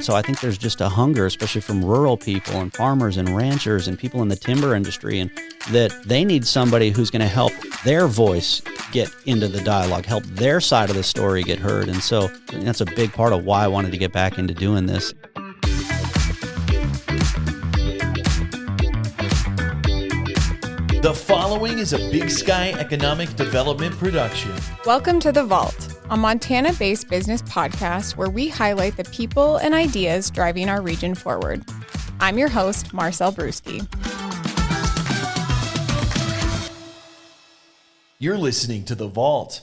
So I think there's just a hunger, especially from rural people and farmers and ranchers and people in the timber industry, and that they need somebody who's going to help their voice get into the dialogue, help their side of the story get heard. And so that's a big part of why I wanted to get back into doing this. The following is a Big Sky Economic Development production. Welcome to The Vault, a Montana-based business podcast where we highlight the people and ideas driving our region forward. I'm your host, Marcel Brewski. You're listening to The Vault.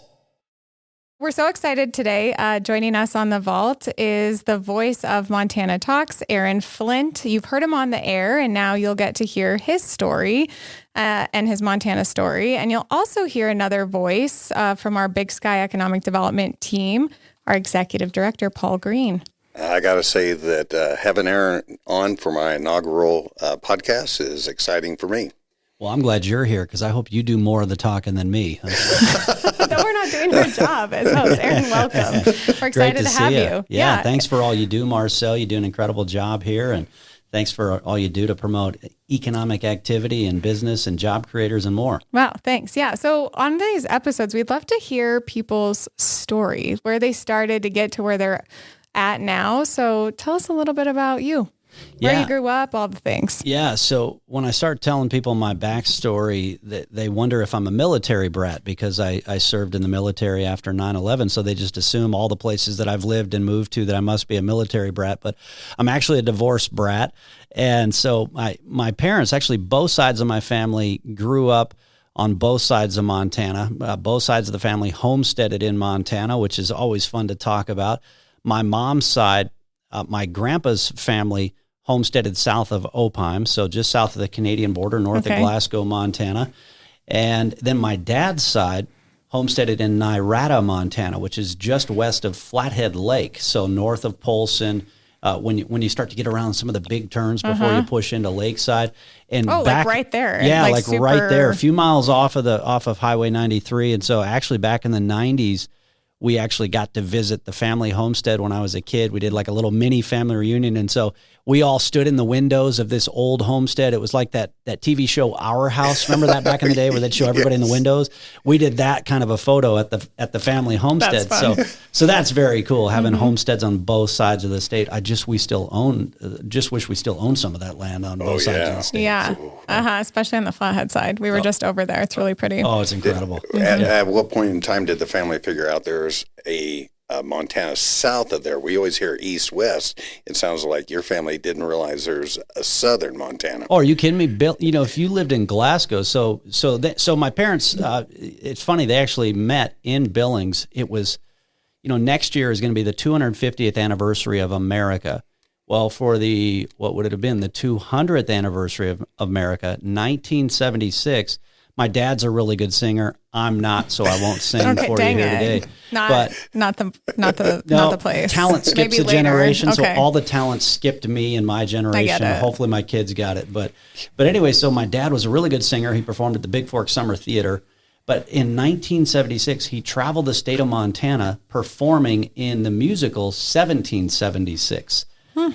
We're so excited today. Joining us on The Vault is the voice of Montana Talks, Aaron Flint. You've heard him on the air, and now you'll get to hear his story and his Montana story. And you'll also hear another voice from our Big Sky Economic Development team, our Executive Director, Paul Green. I got to say that having Aaron on for my inaugural podcast is exciting for me. Well, I'm glad you're here because I hope you do more of the talking than me. No, we're not doing your job as host. Aaron, welcome. We're excited to have you. Yeah, thanks for all you do, Marcel. You do an incredible job here, and thanks for all you do to promote economic activity and business and job creators and more. Wow, thanks. Yeah, so on these episodes, we'd love to hear people's stories, where they started to get to where they're at now. So tell us a little bit about you. Where you grew up, all the things. Yeah, so when I start telling people my backstory, they wonder if I'm a military brat because I served in the military after 9/11, so they just assume all the places that I've lived and moved to that I must be a military brat, but I'm actually a divorced brat. And so my parents, actually both sides of my family, grew up on both sides of Montana. Both sides of the family homesteaded in Montana, which is always fun to talk about. My mom's side, my grandpa's family homesteaded south of Opheim, so just south of the Canadian border, north of Glasgow, Montana. And then my dad's side homesteaded in Nirata, Montana, which is just west of Flathead Lake, so north of Polson, when you start to get around some of the big turns before you push into Lakeside. And like right there. Yeah, like right there, a few miles off of Highway 93. And so actually back in the 90s, we actually got to visit the family homestead when I was a kid. We did like a little mini family reunion. And so we all stood in the windows of this old homestead. It was like that TV show, Our House. Remember that back in the day where they'd show everybody in the windows? We did that kind of a photo at the family homestead. That's fun. So that's very cool, having homesteads on both sides of the state. Just wish we still owned some of that land on both sides of the state. Yeah, especially on the Flathead side. We were just over there. It's really pretty. Oh, it's incredible. At what point in time did the family figure out there's a Montana south of there? We always hear east-west. It sounds like your family didn't realize there's a southern Montana. Oh, are you kidding me, Bill? You know, if you lived in Glasgow, so my parents, it's funny, they actually met in Billings. It was, next year is going to be the 250th anniversary of America. Well, for what would it have been, the 200th anniversary of America, 1976, my dad's a really good singer. I'm not, so I won't sing for you here today. Not the place. Talent skips Maybe a generation, later. so all the talent skipped me and my generation. I get it. Hopefully my kids got it. But anyway, so my dad was a really good singer. He performed at the Big Fork Summer Theater. But in 1976, he traveled the state of Montana performing in the musical 1776.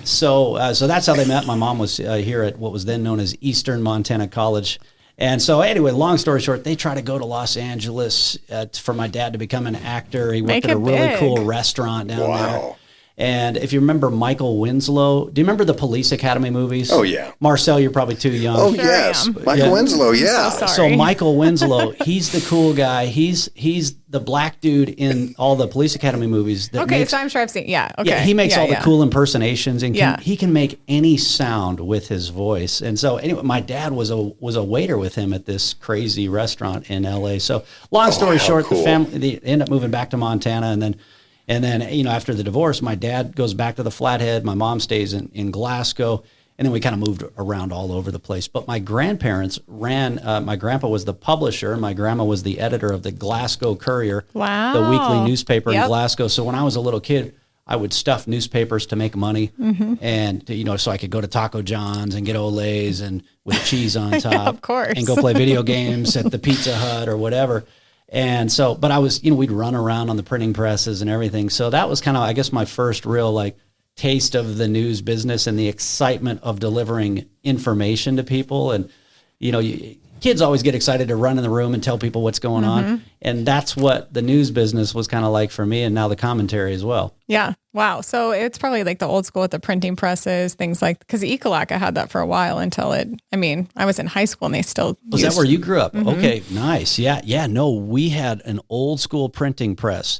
So that's how they met. My mom was here at what was then known as Eastern Montana College. And so anyway, long story short, they tried to go to Los Angeles for my dad to become an actor. He worked at a really cool restaurant down there. And if you remember Michael Winslow, do you remember the Police Academy movies? Oh, yeah. Marcel, you're probably too young. Oh, yes. Michael Winslow, yeah. So Michael Winslow, he's the cool guy. He's the black dude in all the Police Academy movies. So I'm sure I've seen, Yeah, he makes all the cool impersonations, and he can make any sound with his voice. And so anyway, my dad was a waiter with him at this crazy restaurant in L.A. So long story short, cool. The family, they end up moving back to Montana, and then after the divorce, my dad goes back to the Flathead. My mom stays in Glasgow. And then we kind of moved around all over the place. But my grandparents ran, my grandpa was the publisher, and my grandma was the editor of the Glasgow Courier, the weekly newspaper in Glasgow. So when I was a little kid, I would stuff newspapers to make money, and so I could go to Taco John's and get Olays and with cheese on top, of course, and go play video games at the Pizza Hut or whatever. And so, but I was, we'd run around on the printing presses and everything. So that was kind of, I guess, my first real taste of the news business and the excitement of delivering information to people. And, kids always get excited to run in the room and tell people what's going on. And that's what the news business was kind of like for me, and now the commentary as well. Yeah. Wow. So it's probably like the old school with the printing presses, things like, because Ecolak, I had that for a while until I was in high school and they still Was that where you grew up? Okay, nice. Yeah. Yeah. No, we had an old school printing press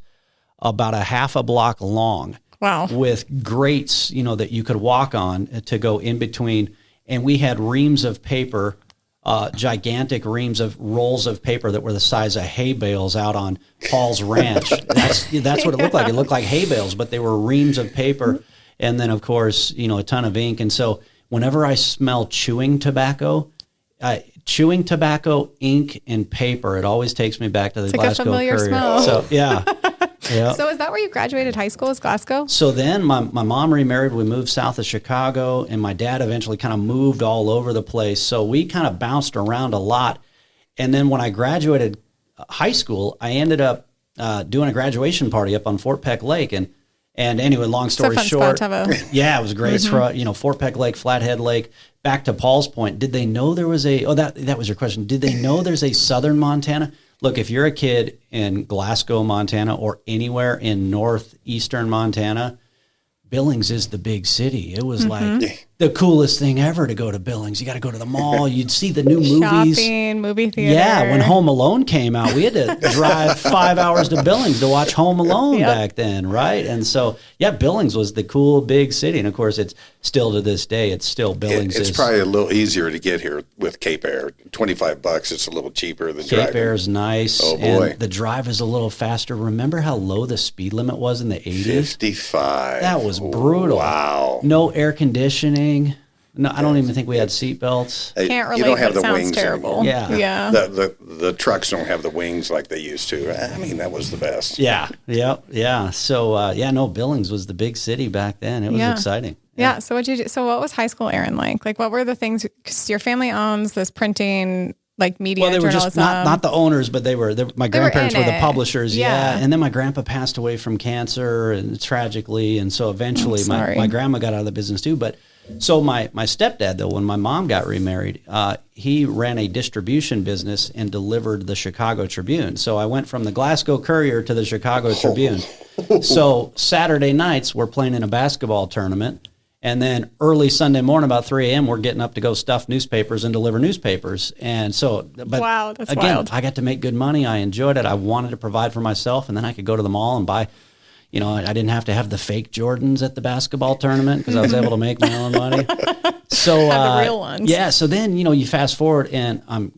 about a half a block long. Wow. With grates, that you could walk on to go in between. And we had reams of paper, gigantic reams of rolls of paper that were the size of hay bales out on Paul's ranch. That's what it looked like. It looked like hay bales, but they were reams of paper. And then, of course, a ton of ink. And so whenever I smell chewing tobacco, ink, and paper, it always takes me back to the Glasgow familiar Courier. smell. So, yeah. Yeah. So is that where you graduated high school, is Glasgow? So then my mom remarried. We moved south of Chicago, and my dad eventually kind of moved all over the place. So we kind of bounced around a lot. And then when I graduated high school, I ended up doing a graduation party up on Fort Peck Lake. And anyway, long story short, yeah, it was great. For, Fort Peck Lake, Flathead Lake. Back to Paul's point, did they know there was that was your question. Did they know there's a southern Montana? Look, if you're a kid in Glasgow, Montana, or anywhere in northeastern Montana, Billings is the big city. It was like the coolest thing ever to go to Billings. You got to go to the mall. You'd see the new movies. Shopping, movie theater. Yeah, when Home Alone came out, we had to drive 5 hours to Billings to watch Home Alone back then, right? And so, yeah, Billings was the cool big city. And, of course, it's still to this day, it's still Billings. It's probably a little easier to get here with Cape Air. $25, it's a little cheaper than driving. Cape Air's nice. Oh, boy. And the drive is a little faster. Remember how low the speed limit was in the 80s? 55. That was brutal. Wow. No air conditioning. No, I don't even think we had seatbelts. Can't relate, you don't have but the sounds wings terrible. anymore. Yeah. The trucks don't have the wings like they used to. I mean, that was the best. Yeah. So, no, Billings was the big city back then. It was exciting. Yeah. So what was high school Aaron like? Like, what were the things, because your family owns this printing, like media Well, they were journalism. just not the owners, but my grandparents were the publishers. Yeah. And then my grandpa passed away from cancer, and tragically. And so eventually my grandma got out of the business too. But so my stepdad, though, when my mom got remarried, he ran a distribution business and delivered the Chicago Tribune. So I went from the Glasgow Courier to the Chicago Tribune. So Saturday nights we're playing in a basketball tournament. And then early Sunday morning, about 3 a.m., we're getting up to go stuff newspapers and deliver newspapers. And so, but wow, that's again, wild. I got to make good money. I enjoyed it. I wanted to provide for myself. And then I could go to the mall and buy, I didn't have to have the fake Jordans at the basketball tournament because I was able to make my own money. So, the real ones. Yeah. So then, you fast forward and I'm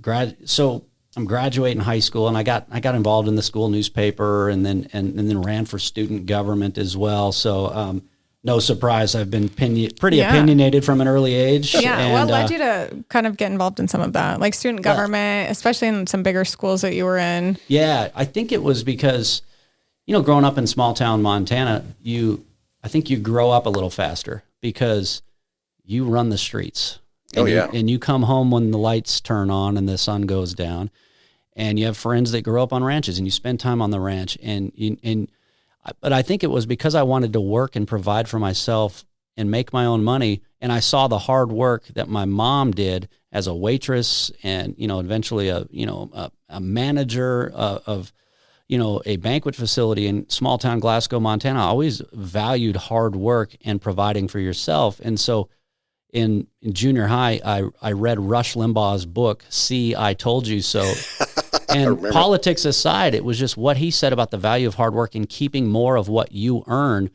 graduating high school, and I got involved in the school newspaper and then ran for student government as well. So, no surprise, I've been pretty opinionated from an early age. Yeah, and, what led you to kind of get involved in some of that, like student government, especially in some bigger schools that you were in? Yeah, I think it was because, growing up in small town Montana, I think you grow up a little faster because you run the streets. And you come home when the lights turn on and the sun goes down, and you have friends that grow up on ranches, and you spend time on the ranch, but I think it was because I wanted to work and provide for myself and make my own money. And I saw the hard work that my mom did as a waitress and, eventually a manager of a banquet facility in small town Glasgow, Montana. I always valued hard work and providing for yourself. And so in junior high, I read Rush Limbaugh's book, See, I Told You So. And politics aside, it was just what he said about the value of hard work and keeping more of what you earn.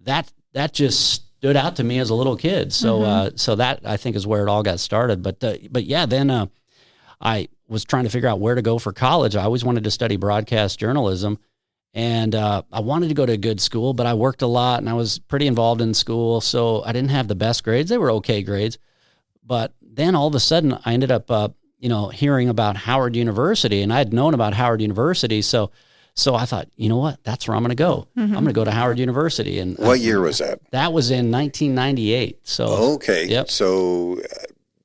That just stood out to me as a little kid. So so that, I think, is where it all got started. But then I was trying to figure out where to go for college. I always wanted to study broadcast journalism, and I wanted to go to a good school, but I worked a lot and I was pretty involved in school. So I didn't have the best grades. They were okay grades. But then all of a sudden I ended up hearing about Howard University, and I had known about Howard University. So I thought, you know what, that's where I'm going to go. I'm going to go to Howard University. And what year was that? That was in 1998. So okay. Yep. So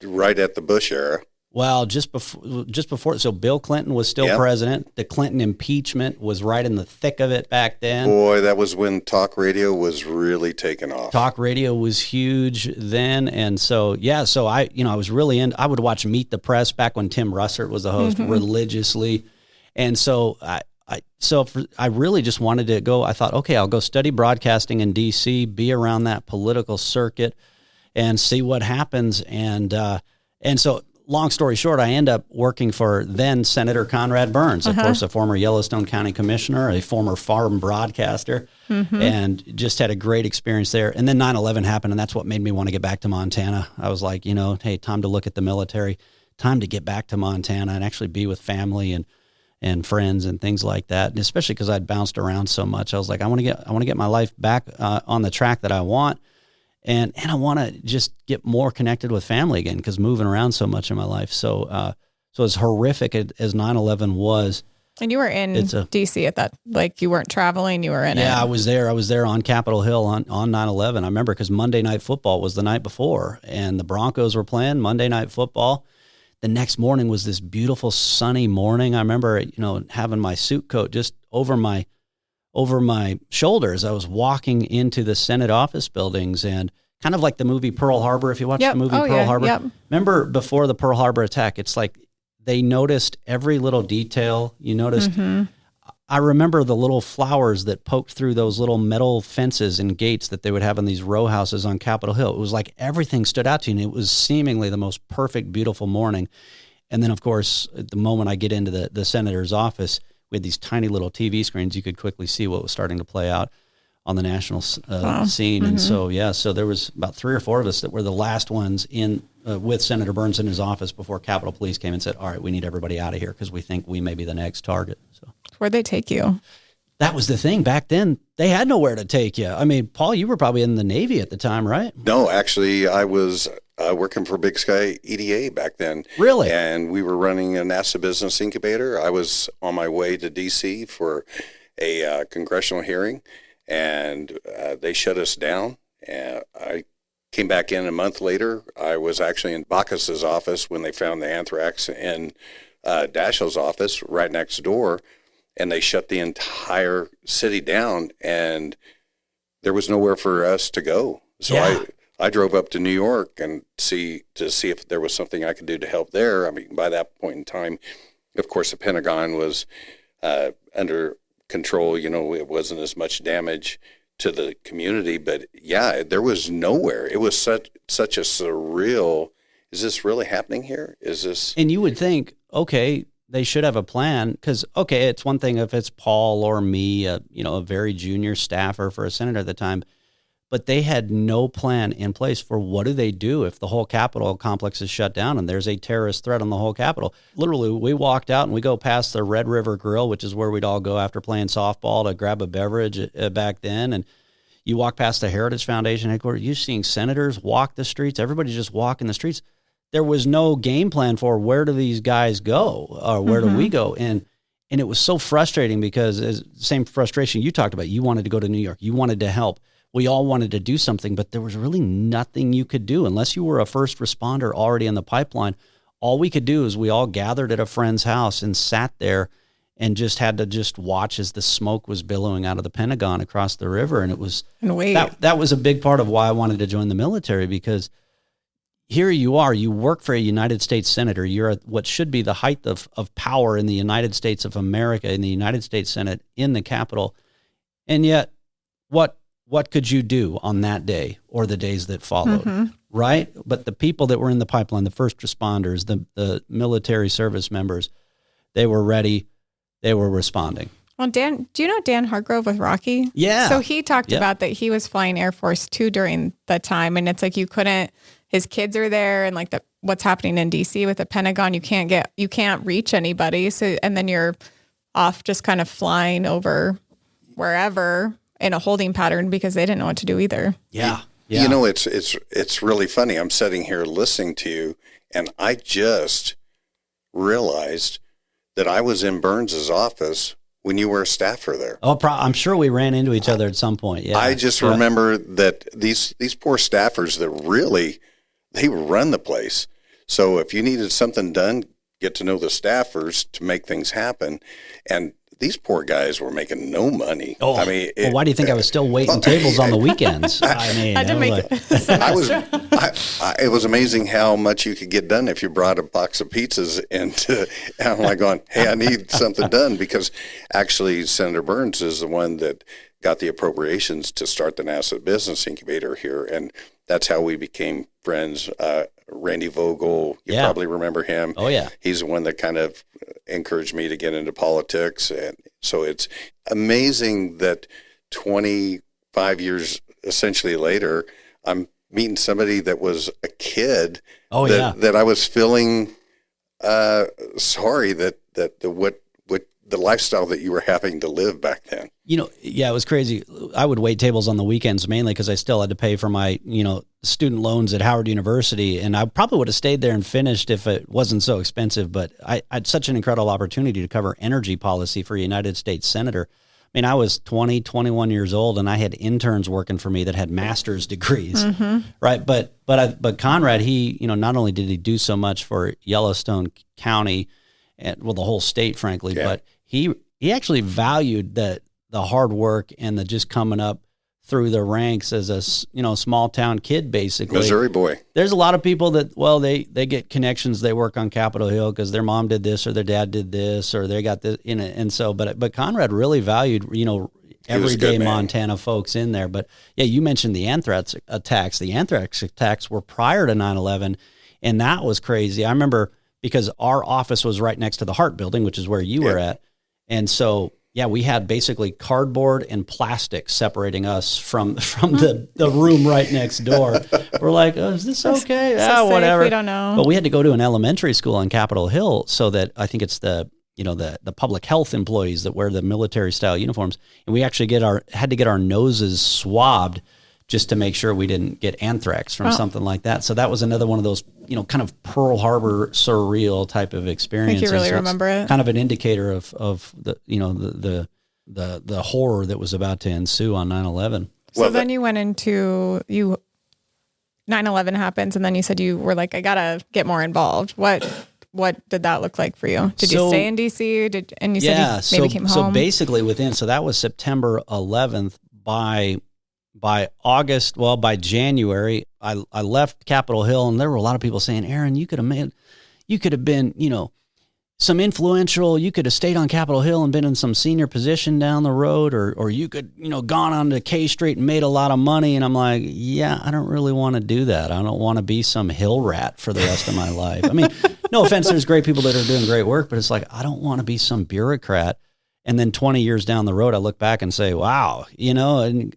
right at the Bush era. Well, just before, so Bill Clinton was still Yep. president. The Clinton impeachment was right in the thick of it back then. Boy, that was when talk radio was really taking off. Talk radio was huge then, and so I was really I would watch Meet the Press back when Tim Russert was the host religiously, and so I really just wanted to go. I thought, okay, I'll go study broadcasting in D.C., be around that political circuit, and see what happens, and so. Long story short, I end up working for then Senator Conrad Burns, of course, a former Yellowstone County commissioner, a former farm broadcaster, and just had a great experience there. And then 9/11 happened, and that's what made me want to get back to Montana. I was like, hey, time to look at the military, time to get back to Montana and actually be with family and friends and things like that. And especially because I'd bounced around so much, I was like, I want to get my life back on the track that I want. And I want to just get more connected with family again because moving around so much in my life. So as horrific as 9/11 was. And you were in DC at that, like you weren't traveling, you were in it. Yeah, I was there on Capitol Hill on 9/11. I remember because Monday Night Football was the night before and the Broncos were playing Monday Night Football. The next morning was this beautiful sunny morning. I remember, having my suit coat just over my shoulders. I was walking into the Senate office buildings and kind of like the movie Pearl Harbor. If you watch the movie Pearl Harbor, remember before the Pearl Harbor attack, it's like they noticed every little detail. You noticed, I remember the little flowers that poked through those little metal fences and gates that they would have in these row houses on Capitol Hill. It was like everything stood out to you and it was seemingly the most perfect, beautiful morning. And then of course, the moment I get into the senator's office, we had these tiny little TV screens. You could quickly see what was starting to play out on the national scene. And so there was about 3 or 4 of us that were the last ones in with Senator Burns in his office before Capitol Police came and said, all right, we need everybody out of here because we think we may be the next target. So where'd they take you? That was the thing. Back then, they had nowhere to take you. I mean, Paul, you were probably in the Navy at the time, right? No, actually, I was working for Big Sky EDA back then. Really? And we were running a NASA business incubator. I was on my way to D.C. for a congressional hearing, and they shut us down. And I came back in a month later. I was actually in Bacchus's office when they found the anthrax in Dashiell's office right next door. And they shut the entire city down, and there was nowhere for us to go. So I drove up to New York and to see if there was something I could do to help there. I mean, by that point in time, of course, the Pentagon was under control. It wasn't as much damage to the community, but there was nowhere. It was such a surreal. Is this really happening here? Is this? And you would think, okay, they should have a plan because, okay, it's one thing if it's Paul or me, a very junior staffer for a senator at the time, but they had no plan in place for what do they do if the whole Capitol complex is shut down and there's a terrorist threat on the whole Capitol. Literally, we walked out and we go past the Red River Grill, which is where we'd all go after playing softball to grab a beverage back then. And you walk past the Heritage Foundation headquarters, you're seeing senators walk the streets, everybody's just walking the streets. There was no game plan for where do these guys go or where do we go? And it was so frustrating because same frustration you talked about. You wanted to go to New York. You wanted to help. We all wanted to do something, but there was really nothing you could do unless you were a first responder already in the pipeline. All we could do is we all gathered at a friend's house and sat there and just had to watch as the smoke was billowing out of the Pentagon across the river. And it was that was a big part of why I wanted to join the military because here you are, you work for a United States senator. You're at what should be the height of power in the United States of America, in the United States Senate, in the Capitol. And yet, what could you do on that day or the days that followed, right? But the people that were in the pipeline, the first responders, the military service members, they were ready. They were responding. Well, Dan, do you know Dan Hargrove with Rocky? Yeah. So he talked about that he was flying Air Force 2 during that time. And it's like you couldn't, his kids are there and like what's happening in DC with the Pentagon, you can't reach anybody. So, and then you're off just kind of flying over wherever in a holding pattern because they didn't know what to do either. Yeah. It's really funny. I'm sitting here listening to you and I just realized that I was in Burns's office when you were a staffer there. Oh, I'm sure we ran into each other at some point. Yeah. I just remember that these poor staffers that really, they run the place. So if you needed something done, get to know the staffers to make things happen. And these poor guys were making no money. Oh, I mean, well, why do you think I was still waiting tables on the weekends? I mean, I didn't make like, it. it was amazing how much you could get done if you brought a box of pizzas and I'm like going, hey, I need something done, because actually Senator Burns is the one that got the appropriations to start the NASA Business Incubator here. And that's how we became friends. Randy Vogel, you probably remember him. Oh, yeah. He's the one that kind of encouraged me to get into politics. And so it's amazing that 25 years essentially later, I'm meeting somebody that was a kid that I was feeling sorry that what the lifestyle that you were having to live back then. You know, yeah, it was crazy. I would wait tables on the weekends mainly because I still had to pay for my, student loans at Howard University. And I probably would have stayed there and finished if it wasn't so expensive. But I had such an incredible opportunity to cover energy policy for a United States senator. I mean, I was 21 years old, and I had interns working for me that had master's degrees, right? But Conrad, he, not only did he do so much for Yellowstone County, and the whole state, frankly, but he actually valued the hard work and the just coming up through the ranks as a small town kid, basically. Missouri boy. There's a lot of people that, they get connections. They work on Capitol Hill because their mom did this or their dad did this or they got this, and so, but Conrad really valued, everyday Montana folks in there. But yeah, you mentioned the anthrax attacks. The anthrax attacks were prior to 9/11, and that was crazy. I remember because our office was right next to the Hart Building, which is where you were at, and so. Yeah, we had basically cardboard and plastic separating us from the room right next door. We're like, oh, is this okay? So whatever. We don't know. But we had to go to an elementary school on Capitol Hill so that I think it's the public health employees that wear the military style uniforms, and we actually had to get our noses swabbed just to make sure we didn't get anthrax from something like that. So that was another one of those, kind of Pearl Harbor surreal type of experiences. I think you really remember it. Kind of an indicator of the, the horror that was about to ensue on 9/11. So then you went into 9/11 happens, and then you said you were like, I gotta get more involved. What did that look like for you? Did you stay in DC? And you said you maybe came home? So basically that was September 11th. By August, by January, I left Capitol Hill, and there were a lot of people saying, Aaron, you could have been, some influential, you could have stayed on Capitol Hill and been in some senior position down the road, or you could, gone on to K Street and made a lot of money. And I'm like, yeah, I don't really want to do that. I don't want to be some hill rat for the rest of my life. I mean, no offense, there's great people that are doing great work, but it's like, I don't want to be some bureaucrat. And then 20 years down the road, I look back and say, wow, and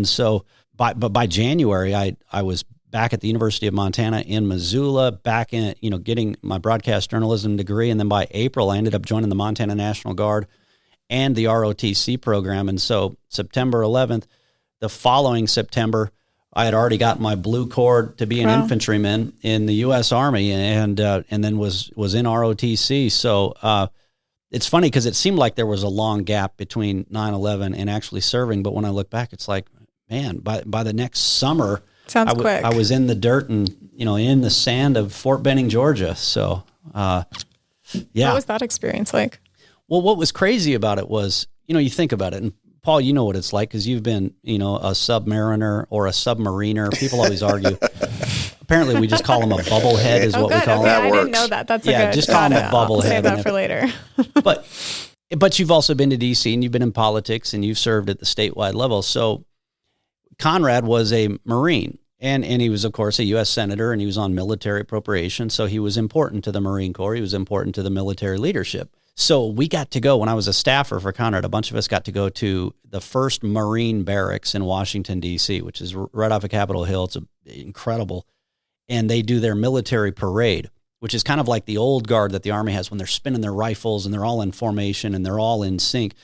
so by January, I was back at the University of Montana in Missoula, back in, getting my broadcast journalism degree. And then by April, I ended up joining the Montana National Guard and the ROTC program. And so September 11th, the following September, I had already got my blue cord to be an infantryman in the U.S. Army and then was in ROTC. So, it's funny because it seemed like there was a long gap between 9/11 and actually serving. But when I look back, it's like, man, by the next summer, Sounds quick. I was in the dirt and, in the sand of Fort Benning, Georgia. So, yeah. What was that experience like? Well, what was crazy about it was, you think about it, and Paul, you know what it's like because you've been, a submariner or a submariner. People always argue. Apparently, we just call them a bubblehead is what we call them. I didn't know that. That's a good. Just call them a bubblehead. Save that for later. But you've also been to DC and you've been in politics and you've served at the statewide level. So Conrad was a Marine and he was, of course, a U.S. Senator and he was on military appropriations. So he was important to the Marine Corps. He was important to the military leadership. So we got to go, when I was a staffer for Conrad, a bunch of us got to go to the first Marine barracks in Washington, D.C., which is right off of Capitol Hill. It's incredible. And they do their military parade, which is kind of like the old guard that the Army has when they're spinning their rifles and they're all in formation and they're all in sync.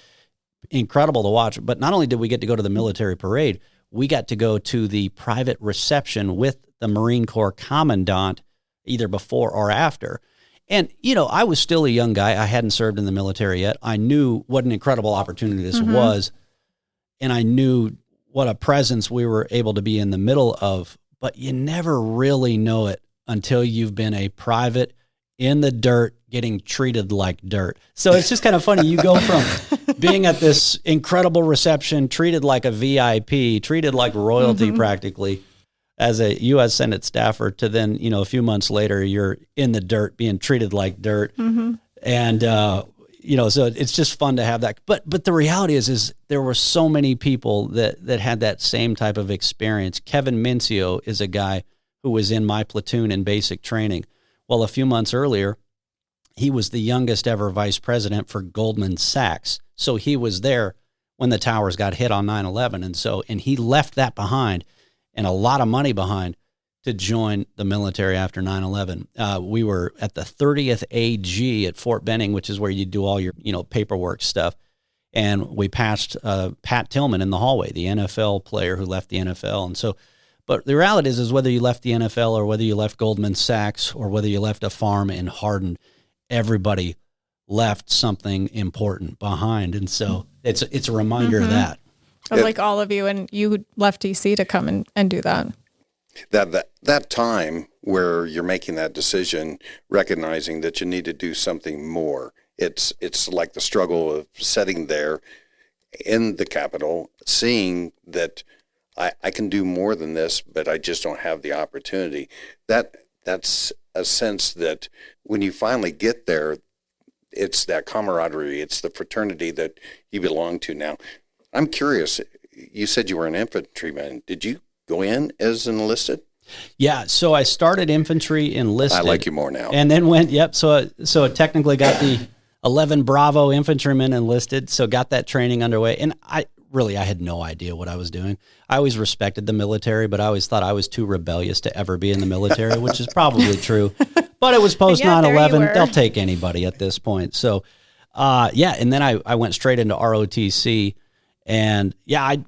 Incredible to watch. But not only did we get to go to the military parade, we got to go to the private reception with the Marine Corps Commandant either before or after. And, I was still a young guy. I hadn't served in the military yet. I knew what an incredible opportunity this was. And I knew what a presence we were able to be in the middle of. But you never really know it until you've been a private in the dirt getting treated like dirt. So it's just kind of funny. You go from being at this incredible reception, treated like a VIP, treated like royalty practically as a U.S. Senate staffer, to then, a few months later, you're in the dirt being treated like dirt. And, so it's just fun to have that. But the reality is there were so many people that had that same type of experience. Kevin Mincio is a guy who was in my platoon in basic training. Well, a few months earlier, he was the youngest ever vice president for Goldman Sachs. So he was there when the towers got hit on 9/11. And he left that behind and a lot of money behind to join the military after 9/11. We were at the 30th AG at Fort Benning, which is where you do all your, paperwork stuff. And we passed Pat Tillman in the hallway, the NFL player who left the NFL. And so, but the reality is whether you left the NFL or whether you left Goldman Sachs or whether you left a farm in Hardin, everybody left something important behind. And so it's a reminder of that. Like all of you, and you left DC to come and do that. That time where you're making that decision, recognizing that you need to do something more. It's like the struggle of sitting there in the Capitol, seeing that I can do more than this, but I just don't have the opportunity. That's a sense that when you finally get there, it's that camaraderie, it's the fraternity that you belong to now. I'm curious, you said you were an infantryman. Did you go in as enlisted? Yeah, so I started infantry enlisted. I like you more now. And then went, so it technically got the 11 Bravo infantrymen enlisted, so got that training underway. And I had no idea what I was doing. I always respected the military, but I always thought I was too rebellious to ever be in the military, which is probably true. But it was post 9/11. They'll take anybody at this point. So, and then I went straight into ROTC. And I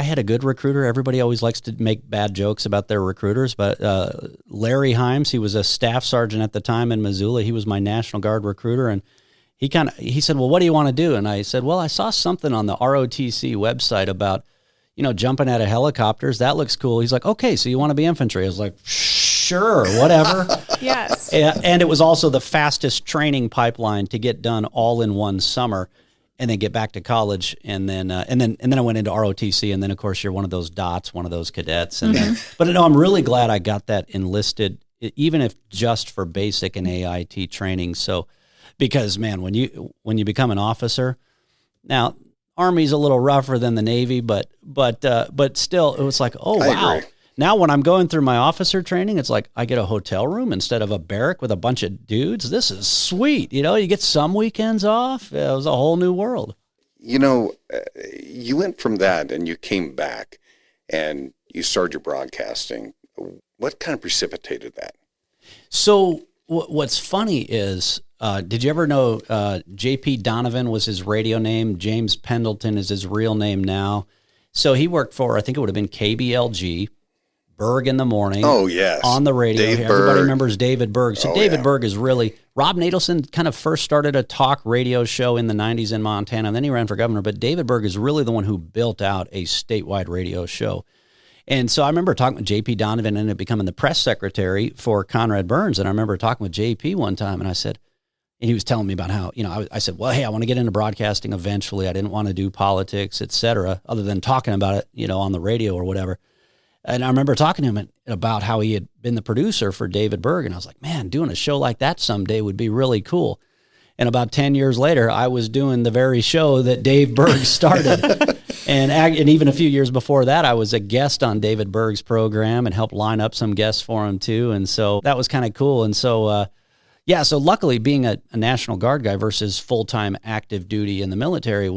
had a good recruiter. Everybody always likes to make bad jokes about their recruiters, but Larry Himes, he was a staff sergeant at the time in Missoula. He was my National Guard recruiter, and he said, well, what do you want to do? And I said, well, I saw something on the ROTC website about, jumping out of helicopters. That looks cool. He's like, okay, so you want to be infantry? I was like, sure, whatever. Yes. And it was also the fastest training pipeline to get done all in one summer. And then get back to college, and then I went into ROTC, and then of course you're one of those dots, one of those cadets. And but no, I'm really glad I got that enlisted, even if just for basic and AIT training. So, because man, when you become an officer, now Army's a little rougher than the Navy, but still, it was like, oh wow. Now, when I'm going through my officer training, it's like I get a hotel room instead of a barrack with a bunch of dudes. This is sweet. You get some weekends off. It was a whole new world. You went from that and you came back and you started your broadcasting. What kind of precipitated that? So what's funny is, did you ever know J.P. Donovan was his radio name? James Pendleton is his real name now. So he worked for, I think it would have been KBLG. Berg in the morning. Oh, yes. On the radio. Everybody remembers David Berg. So David Berg is really, Rob Nadelson kind of first started a talk radio show in the 90s in Montana, and then he ran for governor. But David Berg is really the one who built out a statewide radio show. And so I remember talking with J.P. Donovan, ended up becoming the press secretary for Conrad Burns. And I remember talking with J.P. one time, and I said, and he was telling me about how, I said, well, hey, I want to get into broadcasting eventually. I didn't want to do politics, et cetera, other than talking about it, on the radio or whatever. And I remember talking to him about how he had been the producer for David Berg. And I was like, man, doing a show like that someday would be really cool. And about 10 years later, I was doing the very show that Dave Berg started. and even a few years before that, I was a guest on David Berg's program and helped line up some guests for him too. And so that was kind of cool. And so, so luckily being a National Guard guy versus full-time active duty in the military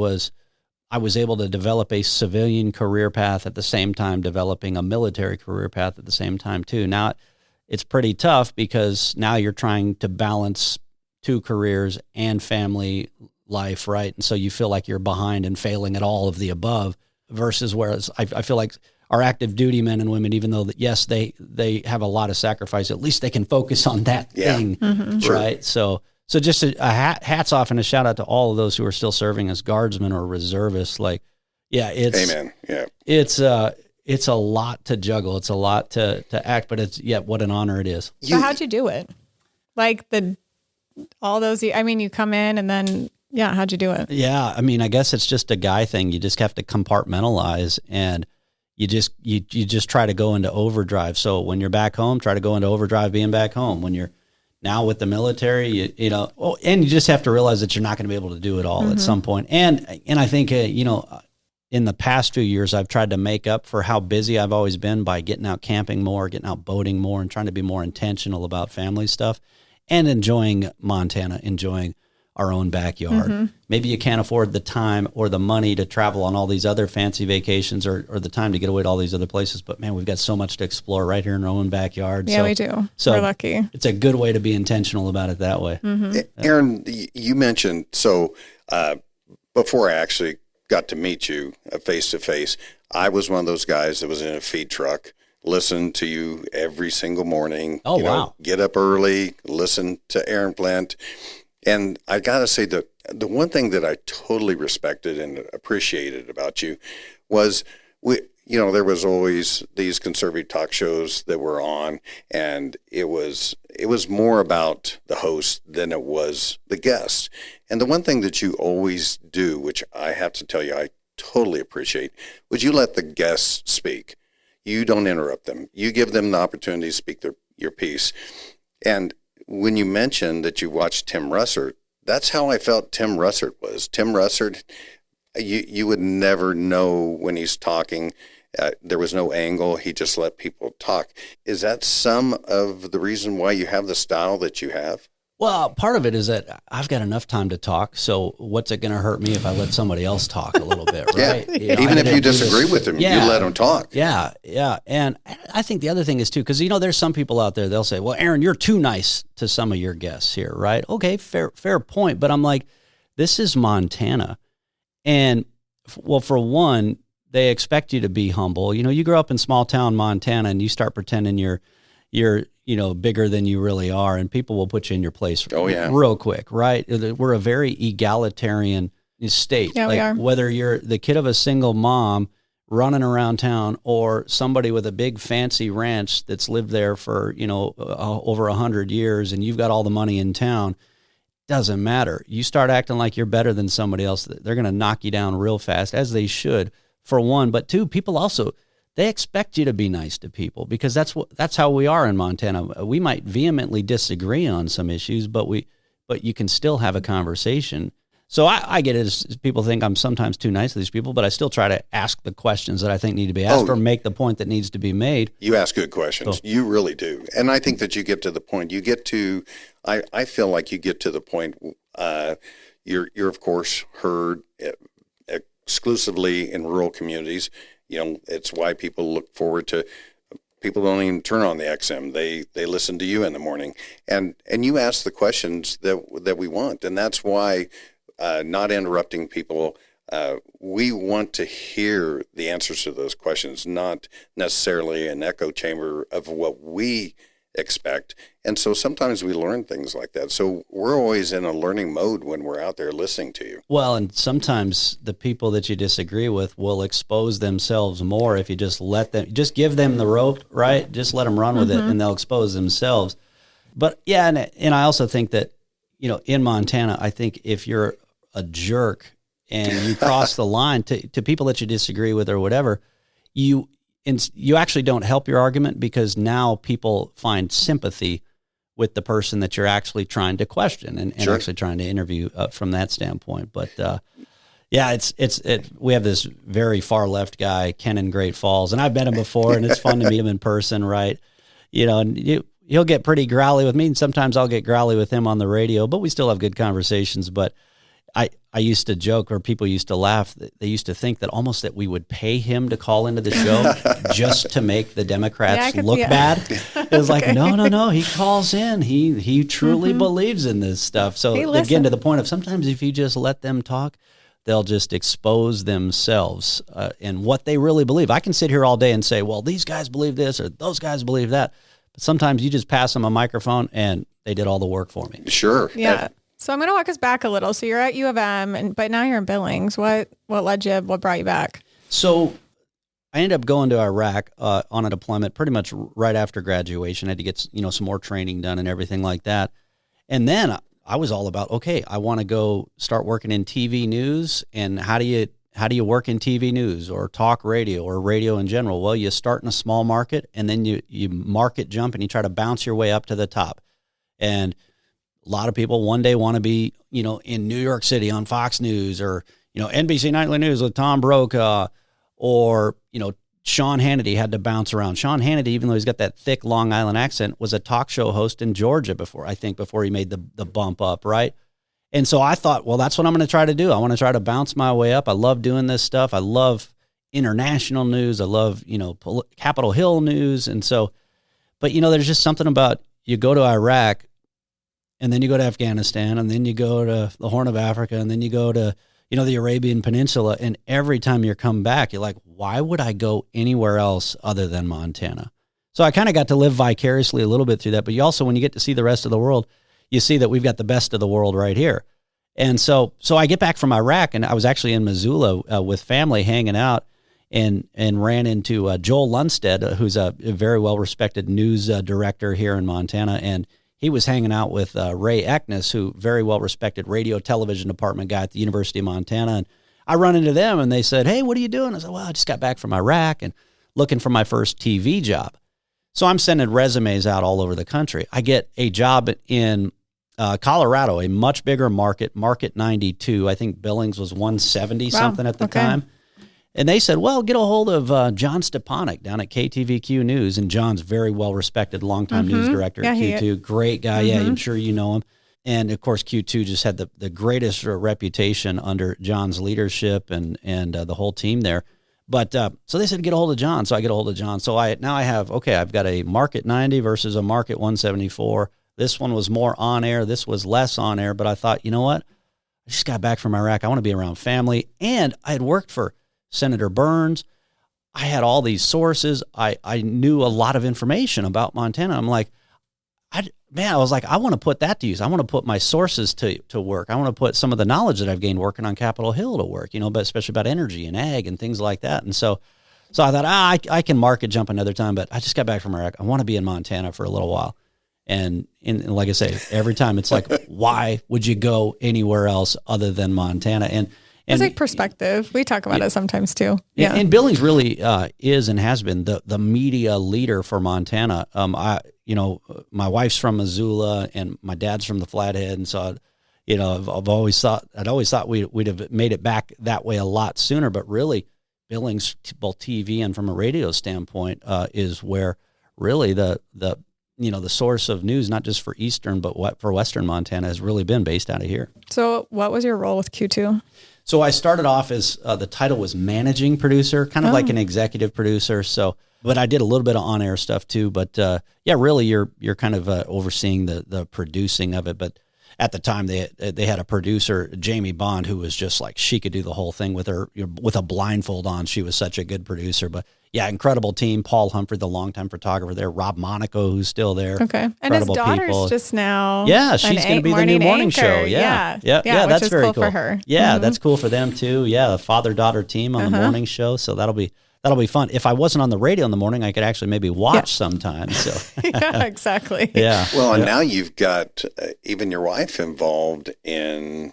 I was able to develop a civilian career path at the same time developing a military career path at the same time too. Now it's pretty tough because now you're trying to balance two careers and family life, right? And so you feel like you're behind and failing at all of the above versus whereas I feel like our active duty men and women, even though that, yes, they have a lot of sacrifice, at least they can focus on that thing, right? Sure. So just a hats off and a shout out to all of those who are still serving as guardsmen or reservists. Like, yeah, it's, amen. Yeah, it's a lot to juggle. It's a lot to act, but it's yet what an honor it is. So how'd you do it? Like all those, I mean, you come in and then, yeah, how'd you do it? Yeah. I mean, I guess it's just a guy thing. You just have to compartmentalize, and you just try to go into overdrive. So when you're back home, try to go into overdrive being back home. When you're now with the military, and you just have to realize that you're not going to be able to do it all at some point. And I think, in the past few years, I've tried to make up for how busy I've always been by getting out camping more, getting out boating more, and trying to be more intentional about family stuff and enjoying Montana, enjoying our own backyard. Maybe you can't afford the time or the money to travel on all these other fancy vacations or the time to get away to all these other places. But man, we've got so much to explore right here in our own backyard. Yeah, we do. So we're lucky. It's a good way to be intentional about it that way. Aaron, you mentioned, before I actually got to meet you face to face, I was one of those guys that was in a feed truck, listened to you every single morning. Oh, wow. Get up early, listen to Aaron Flint. And I got to say that the one thing that I totally respected and appreciated about you was there was always these conservative talk shows that were on, and it was more about the host than it was the guest. And the one thing that you always do, which I have to tell you I totally appreciate, was you let the guests speak. You don't interrupt them. You give them the opportunity to speak your piece. And when you mentioned that you watched Tim Russert, that's how I felt Tim Russert was. Tim Russert, you would never know when he's talking. There was no angle. He just let people talk. Is that some of the reason why you have the style that you have? Well, part of it is that I've got enough time to talk. So what's it going to hurt me if I let somebody else talk a little bit, right? Yeah. Even if you disagree with them, you let them talk. Yeah, yeah. And I think the other thing is, too, because, there's some people out there, they'll say, well, Aaron, you're too nice to some of your guests here, right? Okay, fair point. But I'm like, this is Montana. And, well, for one, they expect you to be humble. You grow up in small town Montana and you start pretending you're bigger than you really are, and people will put you in your place real quick, right? We're a very egalitarian state. Yeah, we are. Whether you're the kid of a single mom running around town or somebody with a big fancy ranch that's lived there for, over 100 years and you've got all the money in town, doesn't matter. You start acting like you're better than somebody else, they're going to knock you down real fast, as they should, for one. But two, people also, they expect you to be nice to people because that's how we are in Montana. We might vehemently disagree on some issues, but you can still have a conversation. So I get it as people think I'm sometimes too nice to these people, but I still try to ask the questions that I think need to be asked or make the point that needs to be made. You ask good questions. You really do. And I think that you get to the point. I feel like you get to the point, you're of course heard exclusively in rural communities. It's why people look forward to. People don't even turn on the XM. They listen to you in the morning, and you ask the questions that we want, and that's why not interrupting people. We want to hear the answers to those questions, not necessarily an echo chamber of what we expect. And so sometimes we learn things like that. So we're always in a learning mode when we're out there listening to you. Well, and sometimes the people that you disagree with will expose themselves more if you just give them the rope, right? Just let them run with it and they'll expose themselves. But yeah, and I also think that, in Montana, I think if you're a jerk and you cross the line to people that you disagree with or whatever, you actually don't help your argument because now people find sympathy with the person that you're actually trying to question and actually trying to interview from that standpoint. But we have this very far left guy, Ken in Great Falls, and I've met him before, and it's fun to meet him in person, right? And he'll get pretty growly with me, and sometimes I'll get growly with him on the radio, but we still have good conversations. But I used to joke, or people used to laugh. They used to think that almost that we would pay him to call into the show just to make the Democrats look bad. It was like, no. He calls in. He truly believes in this stuff. So again, to the point of sometimes if you just let them talk, they'll just expose themselves and what they really believe. I can sit here all day and say, well, these guys believe this or those guys believe that. But sometimes you just pass them a microphone and they did all the work for me. Sure. Yeah. So I'm going to walk us back a little. So you're at U of M, but now you're in Billings. What brought you back? So I ended up going to Iraq on a deployment pretty much right after graduation. I had to get, some more training done and everything like that. And then I was all about, okay, I want to go start working in TV news. And how do you work in TV news or talk radio or radio in general? Well, you start in a small market, and then you market jump, and you try to bounce your way up to the top. And a lot of people one day want to be, in New York City on Fox News, or, NBC Nightly News with Tom Brokaw, or, Sean Hannity had to bounce around. Sean Hannity, even though he's got that thick Long Island accent, was a talk show host in Georgia before he made the bump up, right? And so I thought, well, that's what I'm going to try to do. I want to try to bounce my way up. I love doing this stuff. I love international news. I love, Capitol Hill news. And so, but, there's just something about, you go to Iraq, and then you go to Afghanistan, and then you go to the Horn of Africa, and then you go to, the Arabian Peninsula. And every time you come back, you're like, why would I go anywhere else other than Montana? So I kind of got to live vicariously a little bit through that. But you also, when you get to see the rest of the world, you see that we've got the best of the world right here. And so I get back from Iraq, and I was actually in Missoula with family hanging out, and ran into Joel Lundstedt, who's a very well-respected news director here in Montana. And he was hanging out with Ray Eckness, who very well-respected radio television department guy at the University of Montana. And I run into them, and they said, hey, what are you doing? I said, well, I just got back from Iraq and looking for my first TV job. So I'm sending resumes out all over the country. I get a job in Colorado, a much bigger market 92. I think Billings was 170 something at the time. And they said, well, get a hold of John Stepanek down at KTVQ News. And John's very well-respected, longtime news director at Q2. Great guy. Yeah, I'm sure you know him. And, of course, Q2 just had the greatest reputation under John's leadership and the whole team there. But so they said, get a hold of John. So I get a hold of John. So I've got a Market 90 versus a Market 174. This one was more on air. This was less on air. But I thought, you know what? I just got back from Iraq. I want to be around family. And I had worked for Senator Burns. I had all these sources. I knew a lot of information about Montana. I'm like, I was like, I want to put that to use. I want to put my sources to work. I want to put some of the knowledge that I've gained working on Capitol Hill to work, but especially about energy and ag and things like that. And so I thought, I can market jump another time, but I just got back from Iraq. I want to be in Montana for a little while. And like I say, every time it's like, why would you go anywhere else other than Montana? And it's like perspective. We talk about it sometimes too. Yeah. And Billings really is and has been the media leader for Montana. My wife's from Missoula and my dad's from the Flathead. And so, I'd always thought we'd have made it back that way a lot sooner. But really, Billings, both TV and from a radio standpoint, is where really the source of news, not just for Eastern, but for Western Montana, has really been based out of here. So what was your role with Q2? So I started off as the title was managing producer, kind of like an executive producer. So, but I did a little bit of on-air stuff too. But really, you're kind of overseeing the producing of it. But at the time, they had a producer, Jamie Bond, who was just like, she could do the whole thing with a blindfold on. She was such a good producer. But yeah, incredible team. Paul Humphrey, the longtime photographer there. Rob Monaco, who's still there. Okay. And his daughter's just now. Yeah, she's going to be the new morning show. Yeah, that's very cool for her. Yeah, that's cool for them too. Yeah, the father-daughter team on the morning show. So that'll be fun. If I wasn't on the radio in the morning, I could actually maybe watch sometime. So yeah, exactly. Yeah. Well, and now you've got even your wife involved in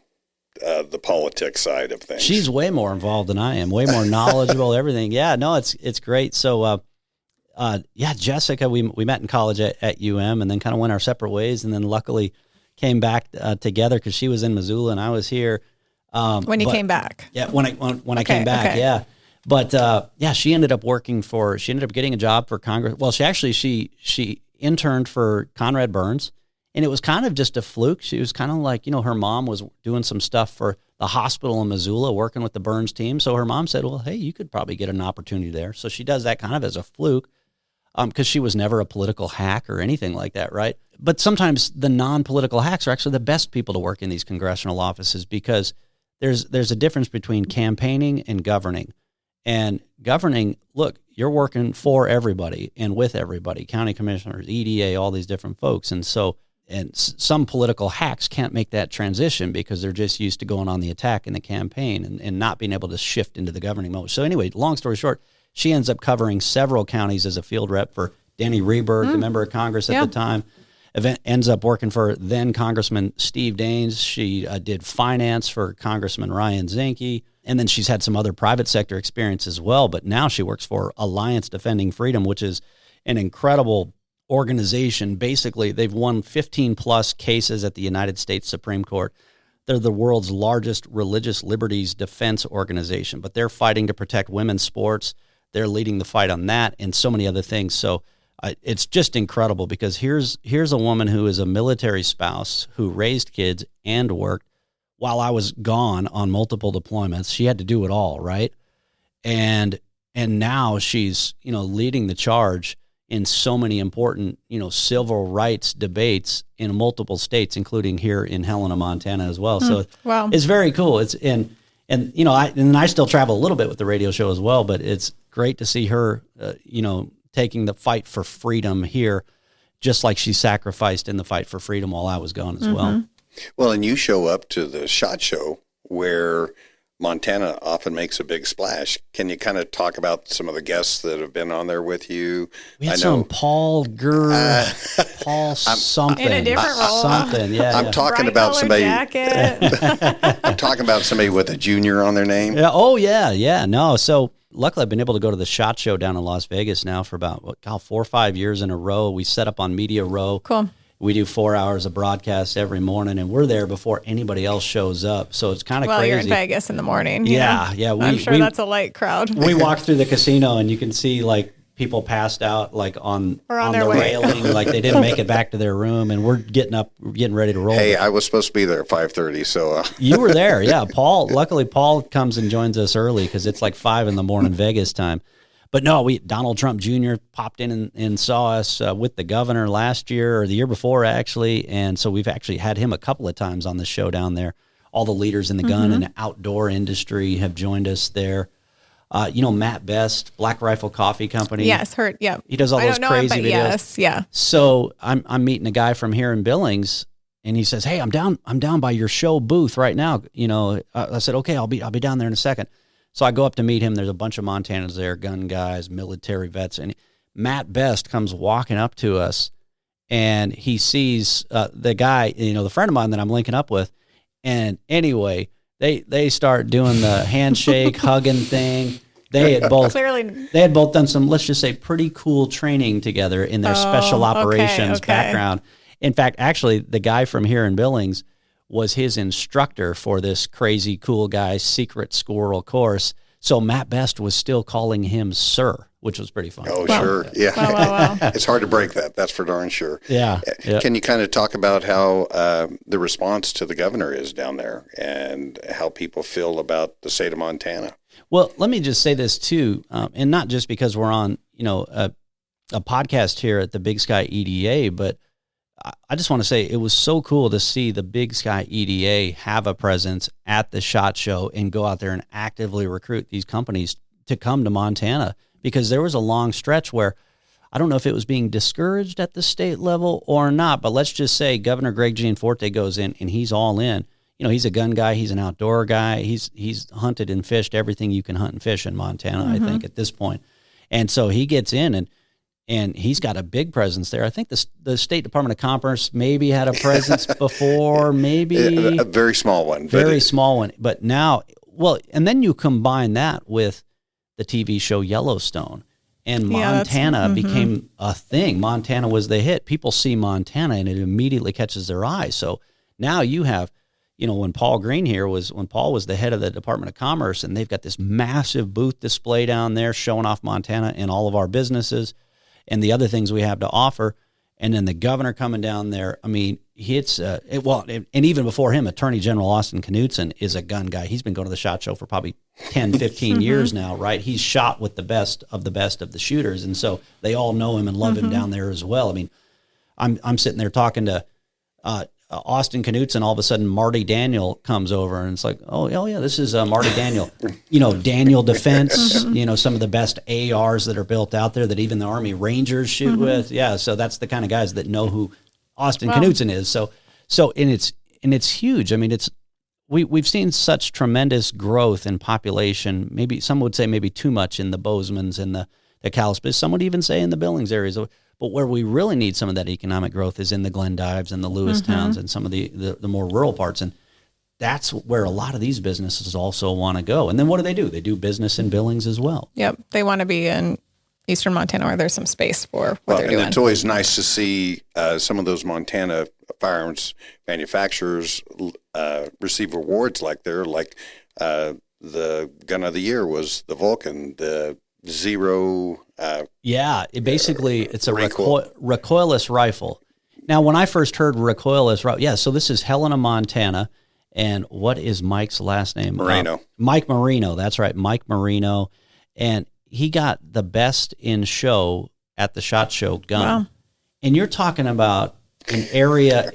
the politics side of things. She's way more involved than I am, way more knowledgeable, everything. Yeah, no, it's great. So, Jessica, we met in college at UM and then kind of went our separate ways, and then luckily came back together because she was in Missoula and I was here. When you came back? Yeah, when I came back, yeah. But she ended up getting a job for Congress. Well, she interned for Conrad Burns. And it was kind of just a fluke. She was kind of like, her mom was doing some stuff for the hospital in Missoula, working with the Burns team. So her mom said, well, hey, you could probably get an opportunity there. So she does that kind of as a fluke because she was never a political hack or anything like that, right? But sometimes the non-political hacks are actually the best people to work in these congressional offices because there's a difference between campaigning and governing. And governing, look, you're working for everybody and with everybody, county commissioners, EDA, all these different folks. And so some political hacks can't make that transition because they're just used to going on the attack in the campaign and not being able to shift into the governing mode. So anyway, long story short, she ends up covering several counties as a field rep for Danny Rehberg, the member of Congress at the time. Ends up working for then Congressman Steve Daines. She did finance for Congressman Ryan Zinke. And then she's had some other private sector experience as well. But now she works for Alliance Defending Freedom, which is an incredible organization. Basically, they've won 15 plus cases at the United States Supreme Court. They're the world's largest religious liberties defense organization, but they're fighting to protect women's sports. They're leading the fight on that and so many other things. So it's just incredible because here's a woman who is a military spouse who raised kids and worked while I was gone on multiple deployments. She had to do it all, right? And now she's, leading the charge in so many important, civil rights debates in multiple states, including here in Helena, Montana as well. So it's very cool. I still travel a little bit with the radio show as well, but it's great to see her, taking the fight for freedom here, just like she sacrificed in the fight for freedom while I was gone as well. Well, and you show up to the SHOT Show where Montana often makes a big splash. Can you kind of talk about some of the guests that have been on there with you? We had some Paul Paul something. In a different role. Something, yeah. I'm talking about somebody. I'm talking about somebody with a junior on their name. Yeah. Oh, yeah. No, so luckily I've been able to go to the SHOT Show down in Las Vegas now for about 4 or 5 years in a row. We set up on Media Row. Cool. We do 4 hours of broadcast every morning, and we're there before anybody else shows up. So it's kind of crazy. Well, you're in Vegas in the morning. Yeah. I'm sure that's a light crowd. We walk through the casino, and you can see people passed out on the railing, like they didn't make it back to their room, and we're getting ready to roll. Hey, I was supposed to be there at 5:30, so you were there, yeah. Luckily, Paul comes and joins us early because it's like 5 a.m. Vegas time. But no, Donald Trump Jr. popped in and saw us with the governor last year or the year before, actually. And so we've actually had him a couple of times on the show down there. All the leaders in the gun and outdoor industry have joined us there. Matt Best, Black Rifle Coffee Company. Yes, heard. Yeah, he does all those crazy videos. Yes, yeah. So I'm meeting a guy from here in Billings, and he says, "Hey, I'm down by your show booth right now." I said, "Okay, I'll be down there in a second." So I go up to meet him. There's a bunch of Montanans there, gun guys, military vets. And Matt Best comes walking up to us, and he sees the guy, the friend of mine that I'm linking up with. And anyway, they start doing the handshake, hugging thing. They had both done some, let's just say, pretty cool training together in their special operations background. In fact, actually, the guy from here in Billings was his instructor for this crazy cool guy's secret squirrel course. So Matt Best was still calling him sir, which was pretty fun. Oh, sure. Yeah. Wow. It's hard to break that. That's for darn sure. Yeah. Can you kind of talk about how the response to the governor is down there and how people feel about the state of Montana? Well, let me just say this too, and not just because we're on, a podcast here at the Big Sky EDA, but I just want to say it was so cool to see the Big Sky EDA have a presence at the SHOT Show and go out there and actively recruit these companies to come to Montana, because there was a long stretch where I don't know if it was being discouraged at the state level or not, but let's just say Governor Greg Gianforte goes in and he's all in. He's a gun guy. He's an outdoor guy. He's hunted and fished everything you can hunt and fish in Montana, I think, at this point. And so he gets in and he's got a big presence there. I think the State Department of Commerce maybe had a presence before, maybe. A very small one. Small one. But now, and then you combine that with the TV show Yellowstone, and Montana became a thing. Montana was the hit. People see Montana, and it immediately catches their eye. So now you have, when Paul was the head of the Department of Commerce, and they've got this massive booth display down there showing off Montana and all of our businesses and the other things we have to offer. And then the governor coming down there, I mean, and even before him, Attorney General Austin Knudsen is a gun guy. He's been going to the SHOT Show for probably 10, 15 years now, right? He's shot with the best of the shooters. And so they all know him and love him down there as well. I mean, I'm sitting there talking to Austin Knudsen, all of a sudden Marty Daniel comes over, and it's like, oh yeah, this is Marty Daniel. Daniel Defense, some of the best ARs that are built out there that even the Army Rangers shoot with. Yeah, so that's the kind of guys that know who Austin Knudsen is. So and it's huge. I mean, we've seen such tremendous growth in population. Maybe some would say maybe too much in the Bozeman's and the Kalispis. Some would even say in the Billings areas. But where we really need some of that economic growth is in the Glendives and the Lewis towns and some of the more rural parts. And that's where a lot of these businesses also want to go. And then what do? They do business in Billings as well. Yep. They want to be in eastern Montana where there's some space for what they're doing. And it's always nice to see some of those Montana firearms manufacturers receive awards like the gun of the year was the Vulcan, the Zero. It's a recoilless rifle. Now, when I first heard recoilless, so this is Helena, Montana. And what is Mike's last name? Marino. Mike Marino. That's right, Mike Marino. And he got the best in show at the SHOT Show gun. Wow. And you're talking about an area.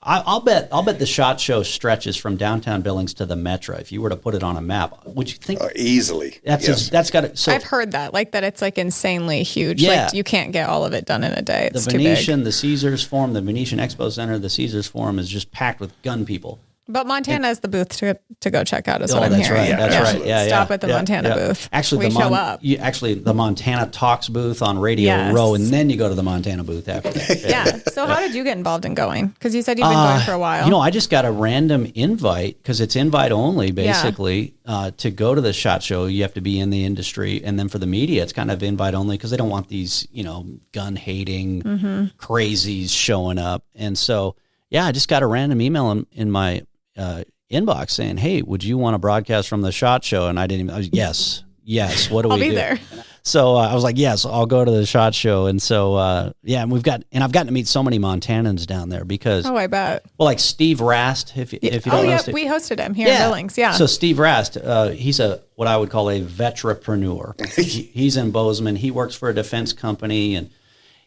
I'll bet the SHOT Show stretches from downtown Billings to the Metro. If you were to put it on a map, would you think easily? That's got it. So I've heard that, like that it's like insanely huge. Yeah. Like you can't get all of it done in a day. It's the too Venetian, big. the Caesars Forum, the Venetian Expo Center, the Caesars Forum is just packed with gun people. But Montana is the booth to go check out. Is what I'm that's hearing. right. That's right. Yeah, Stop at the Montana booth. Actually, we show up. The Montana Talks booth on Radio Row, and then you go to the Montana booth after that. Yeah. So how did you get involved in going? Because you said you've been going for a while. I just got a random invite because it's invite only, basically, to go to the SHOT Show. You have to be in the industry, and then for the media, it's kind of invite only because they don't want these, gun hating crazies showing up. And so, I just got a random email in my inbox saying, "Hey, would you want to broadcast from the SHOT Show?" And I was yes. What do we do? I'll be there. So I was like, yes, I'll go to the SHOT Show. And so, and I've gotten to meet so many Montanans down there because, I bet. Well, like Steve Rast, if you don't know Steve. We hosted him here in Billings. Yeah. So Steve Rast, he's what I would call a veterapreneur. He's in Bozeman. He works for a defense company, and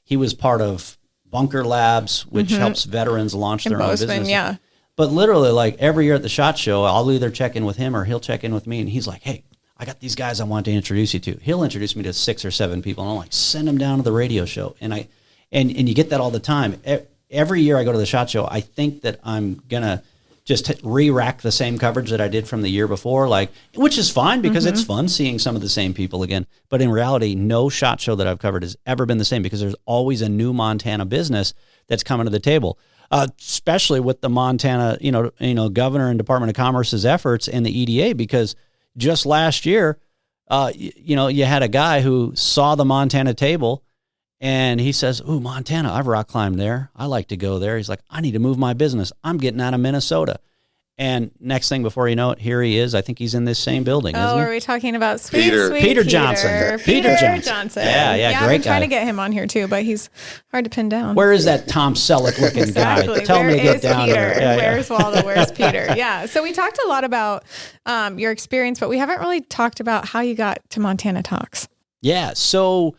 he was part of Bunker Labs, which helps veterans launch their own business. Yeah. But literally, like every year at the SHOT Show, I'll either check in with him or he'll check in with me, and he's like, "Hey, I got these guys I want to introduce you to." He'll introduce me to 6 or 7 people, and I'm like, "Send them down to the radio show." And you get that all the time. Every year I go to the SHOT Show, I think that I'm gonna just re-rack the same coverage that I did from the year before, which is fine because it's fun seeing some of the same people again. But in reality, no SHOT Show that I've covered has ever been the same because there's always a new Montana business that's coming to the table. Especially with the Montana, governor and Department of Commerce's efforts and the EDA, because just last year, you had a guy who saw the Montana table and he says, "Ooh, Montana, I've rock climbed there. I like to go there." He's like, "I need to move my business. I'm getting out of Minnesota." And next thing before you know it, here he is. I think he's in this same building, isn't he? Are we talking about Peter Johnson? Peter Johnson. Yeah, great guy. I've been trying to get him on here too, but he's hard to pin down. Where is that Tom Selleck looking guy? Tell him to get down there. Yeah, Where's Waldo? Where's Peter? Yeah. So we talked a lot about your experience, but we haven't really talked about how you got to Montana Talks. Yeah. So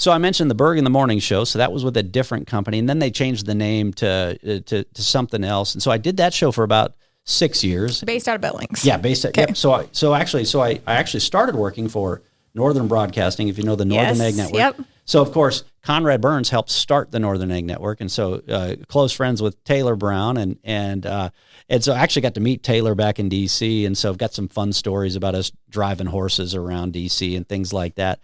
I mentioned the Berg in the Morning show. So that was with a different company, and then they changed the name to something else. And so I did that show for about 6 years. Based out of Billings. Yeah, based out. Yep. So I actually started working for Northern Broadcasting, if you know the Northern Egg Network. Yep. So of course, Conrad Burns helped start the Northern Egg Network, and so close friends with Taylor Brown, and so I actually got to meet Taylor back in D.C., and so I've got some fun stories about us driving horses around D.C. and things like that.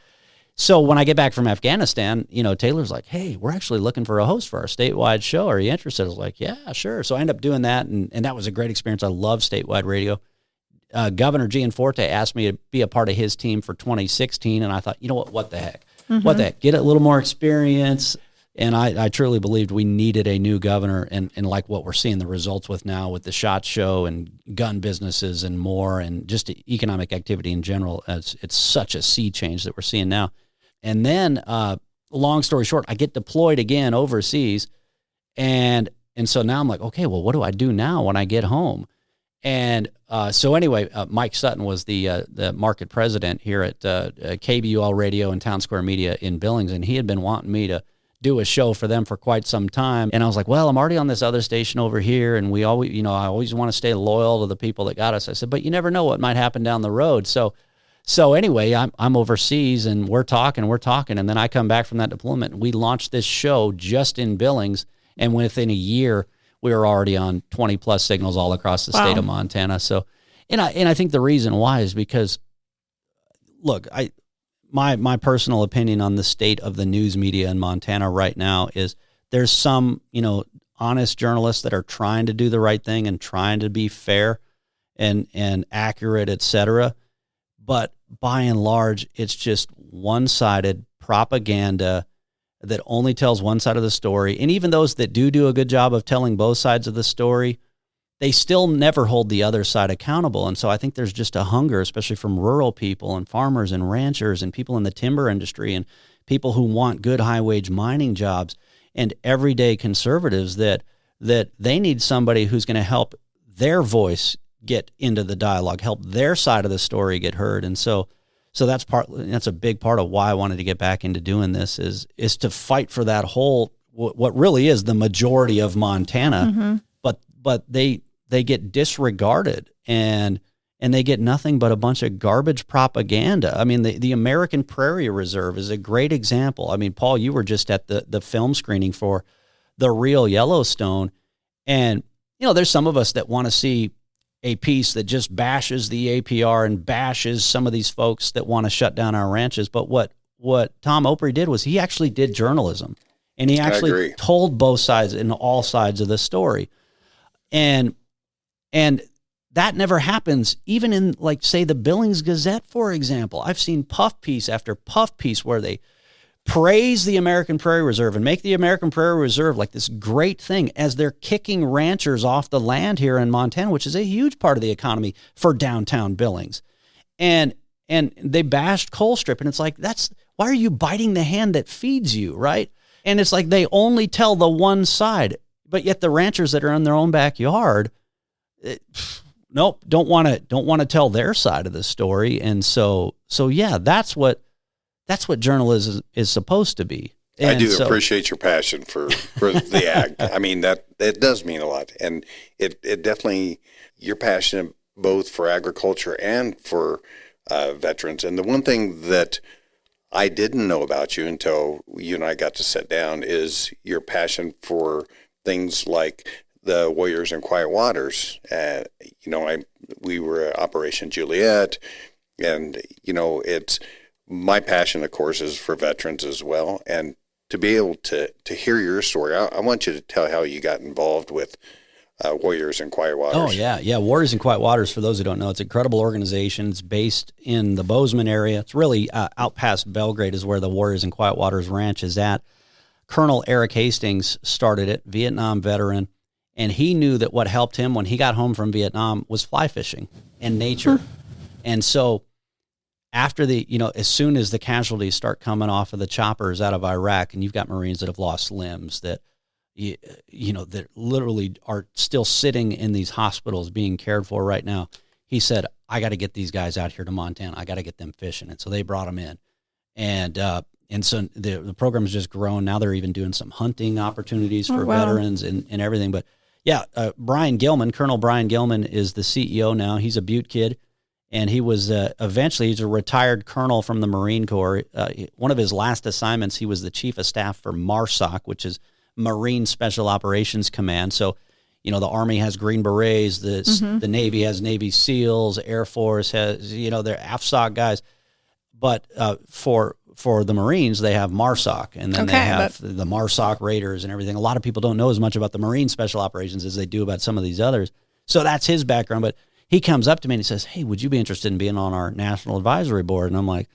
So when I get back from Afghanistan, Taylor's like, "Hey, we're actually looking for a host for our statewide show. Are you interested?" I was like, "Yeah, sure." So I ended up doing that, and that was a great experience. I love statewide radio. Governor Gianforte asked me to be a part of his team for 2016, and I thought, you know what the heck? What the heck? Get a little more experience. And I truly believed we needed a new governor, and like what we're seeing the results with now with the SHOT Show and gun businesses and more, and just economic activity in general. It's such a sea change that we're seeing now. And then, long story short, I get deployed again overseas, and so now I'm like, okay, well, what do I do now when I get home? And so anyway, Mike Sutton was the market president here at KBUL Radio and Town Square Media in Billings, and he had been wanting me to do a show for them for quite some time. And I was like, well, I'm already on this other station over here, and we always, I always want to stay loyal to the people that got us. I said, but you never know what might happen down the road. So anyway, I'm overseas, and we're talking, and then I come back from that deployment, and we launched this show just in Billings, and within a year, we were already on 20 plus signals all across the state of Montana. So, and I think the reason why is because, look, my personal opinion on the state of the news media in Montana right now is there's some, honest journalists that are trying to do the right thing and trying to be fair and accurate, et cetera. But by and large, it's just one-sided propaganda that only tells one side of the story. And even those that do a good job of telling both sides of the story, they still never hold the other side accountable. And so I think there's just a hunger, especially from rural people and farmers and ranchers and people in the timber industry and people who want good high-wage mining jobs and everyday conservatives that they need somebody who's going to help their voice get into the dialogue, help their side of the story get heard. And so that's a big part of why I wanted to get back into doing this is to fight for that whole, what really is the majority of Montana, but they get disregarded and they get nothing but a bunch of garbage propaganda. I mean, the American Prairie Reserve is a great example. I mean, Paul, you were just at the film screening for the real Yellowstone. And, there's some of us that want to see a piece that just bashes the APR and bashes some of these folks that want to shut down our ranches. But what Tom Opry did was he actually did journalism, and he actually told both sides and all sides of the story. And that never happens, even in, like, say, the Billings Gazette, for example. I've seen puff piece after puff piece where they praise the American Prairie Reserve and make the American Prairie Reserve like this great thing as they're kicking ranchers off the land here in Montana, which is a huge part of the economy for downtown Billings. And they bashed Colstrip, and it's like, why are you biting the hand that feeds you, right? And it's like they only tell the one side, but yet the ranchers that are in their own backyard, don't want to tell their side of the story. And so yeah, that's what journalism is supposed to be. And I do appreciate your passion for the ag. I mean, that does mean a lot. And it definitely, you're passionate both for agriculture and for veterans. And the one thing that I didn't know about you until you and I got to sit down is your passion for things like the Warriors in Quiet Waters. We were at Operation Juliet, and, it's my passion, of course, is for veterans as well. And to be able to hear your story, I want you to tell how you got involved with Warriors in Quiet Waters. Oh, yeah. Warriors in Quiet Waters, for those who don't know, it's an incredible organization. It's based in the Bozeman area. It's really out past Belgrade is where the Warriors in Quiet Waters Ranch is at. Colonel Eric Hastings started it, Vietnam veteran, and he knew that what helped him when he got home from Vietnam was fly fishing and nature. And so after as soon as the casualties start coming off of the choppers out of Iraq, and you've got Marines that have lost limbs that, that literally are still sitting in these hospitals being cared for right now, he said, I got to get these guys out here to Montana. I got to get them fishing. And so they brought them in. And so the program has just grown. Now they're even doing some hunting opportunities for veterans and everything. But yeah, Brian Gilman, Colonel Brian Gilman is the CEO now. He's a Butte kid. And he was he's a retired colonel from the Marine Corps. One of his last assignments, he was the chief of staff for MARSOC, which is Marine Special Operations Command. So, the Army has Green Berets, the Navy has Navy SEALs, Air Force has, their AFSOC guys. But for the Marines, they have MARSOC, and then they have the MARSOC Raiders and everything. A lot of people don't know as much about the Marine Special Operations as they do about some of these others. So that's his background. But he comes up to me and he says, hey, would you be interested in being on our National Advisory Board? And I'm like,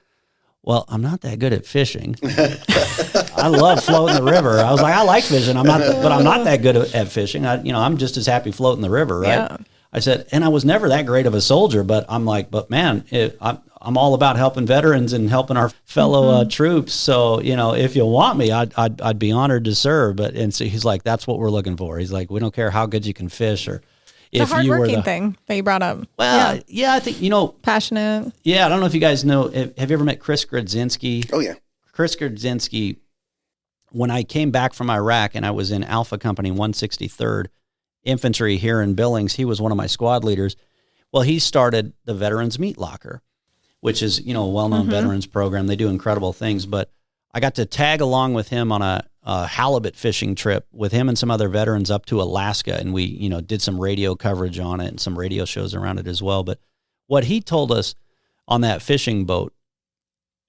well, I'm not that good at fishing. I love floating the river. I was like, I like fishing, but I'm not that good at fishing. I'm just as happy floating the river, right? Yeah. I said, and I was never that great of a soldier, but I'm like, but man, I'm all about helping veterans and helping our fellow troops. So, if you want me, I'd be honored to serve. And so he's like, that's what we're looking for. He's like, we don't care how good you can fish or. The hardworking thing that you brought up. Well, yeah, I think, passionate. Yeah, I don't know if you guys know, have you ever met Chris Grodzinski? Oh, yeah. Chris Grodzinski, when I came back from Iraq and I was in Alpha Company 163rd Infantry here in Billings, he was one of my squad leaders. Well, he started the Veterans Meat Locker, which is, a well-known veterans program. They do incredible things, but I got to tag along with him on halibut fishing trip with him and some other veterans up to Alaska. And we, you know, did some radio coverage on it and some radio shows around it as well. But what he told us on that fishing boat,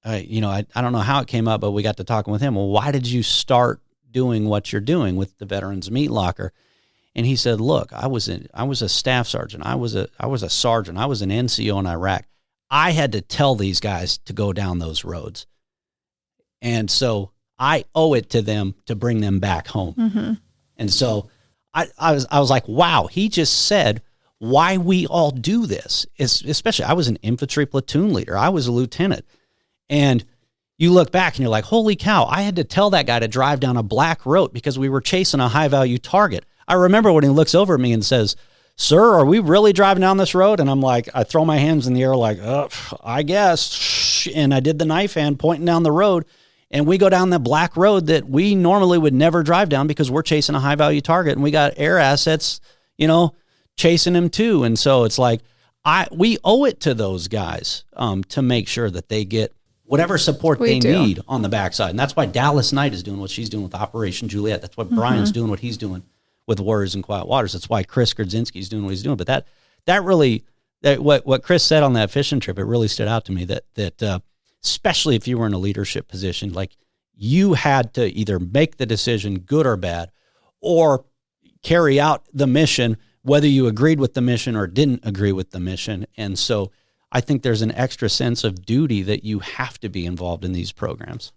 I don't know how it came up, but we got to talking with him. Well, why did you start doing what you're doing with the Veterans Meat Locker? And he said, look, I was a staff sergeant. I was a sergeant. I was an NCO in Iraq. I had to tell these guys to go down those roads. And so I owe it to them to bring them back home. Mm-hmm. And so I was like, wow, he just said why we all do this. Especially, I was an infantry platoon leader. I was a lieutenant. And you look back and you're like, holy cow, I had to tell that guy to drive down a black road because we were chasing a high value target. I remember when he looks over at me and says, sir, are we really driving down this road? And I'm like, I throw my hands in the air like, I guess. And I did the knife hand pointing down the road. And we go down the black road that we normally would never drive down because we're chasing a high value target. And we got air assets, chasing him too. And so it's like, we owe it to those guys to make sure that they get whatever support they need on the backside. And that's why Dallas Knight is doing what she's doing with Operation Juliet. That's why Brian's doing what he's doing with Warriors in Quiet Waters. That's why Chris Grodzinski's doing what he's doing. But that really, what Chris said on that fishing trip, it really stood out to me that especially if you were in a leadership position, like you had to either make the decision, good or bad, or carry out the mission, whether you agreed with the mission or didn't agree with the mission. And so I think there's an extra sense of duty that you have to be involved in these programs.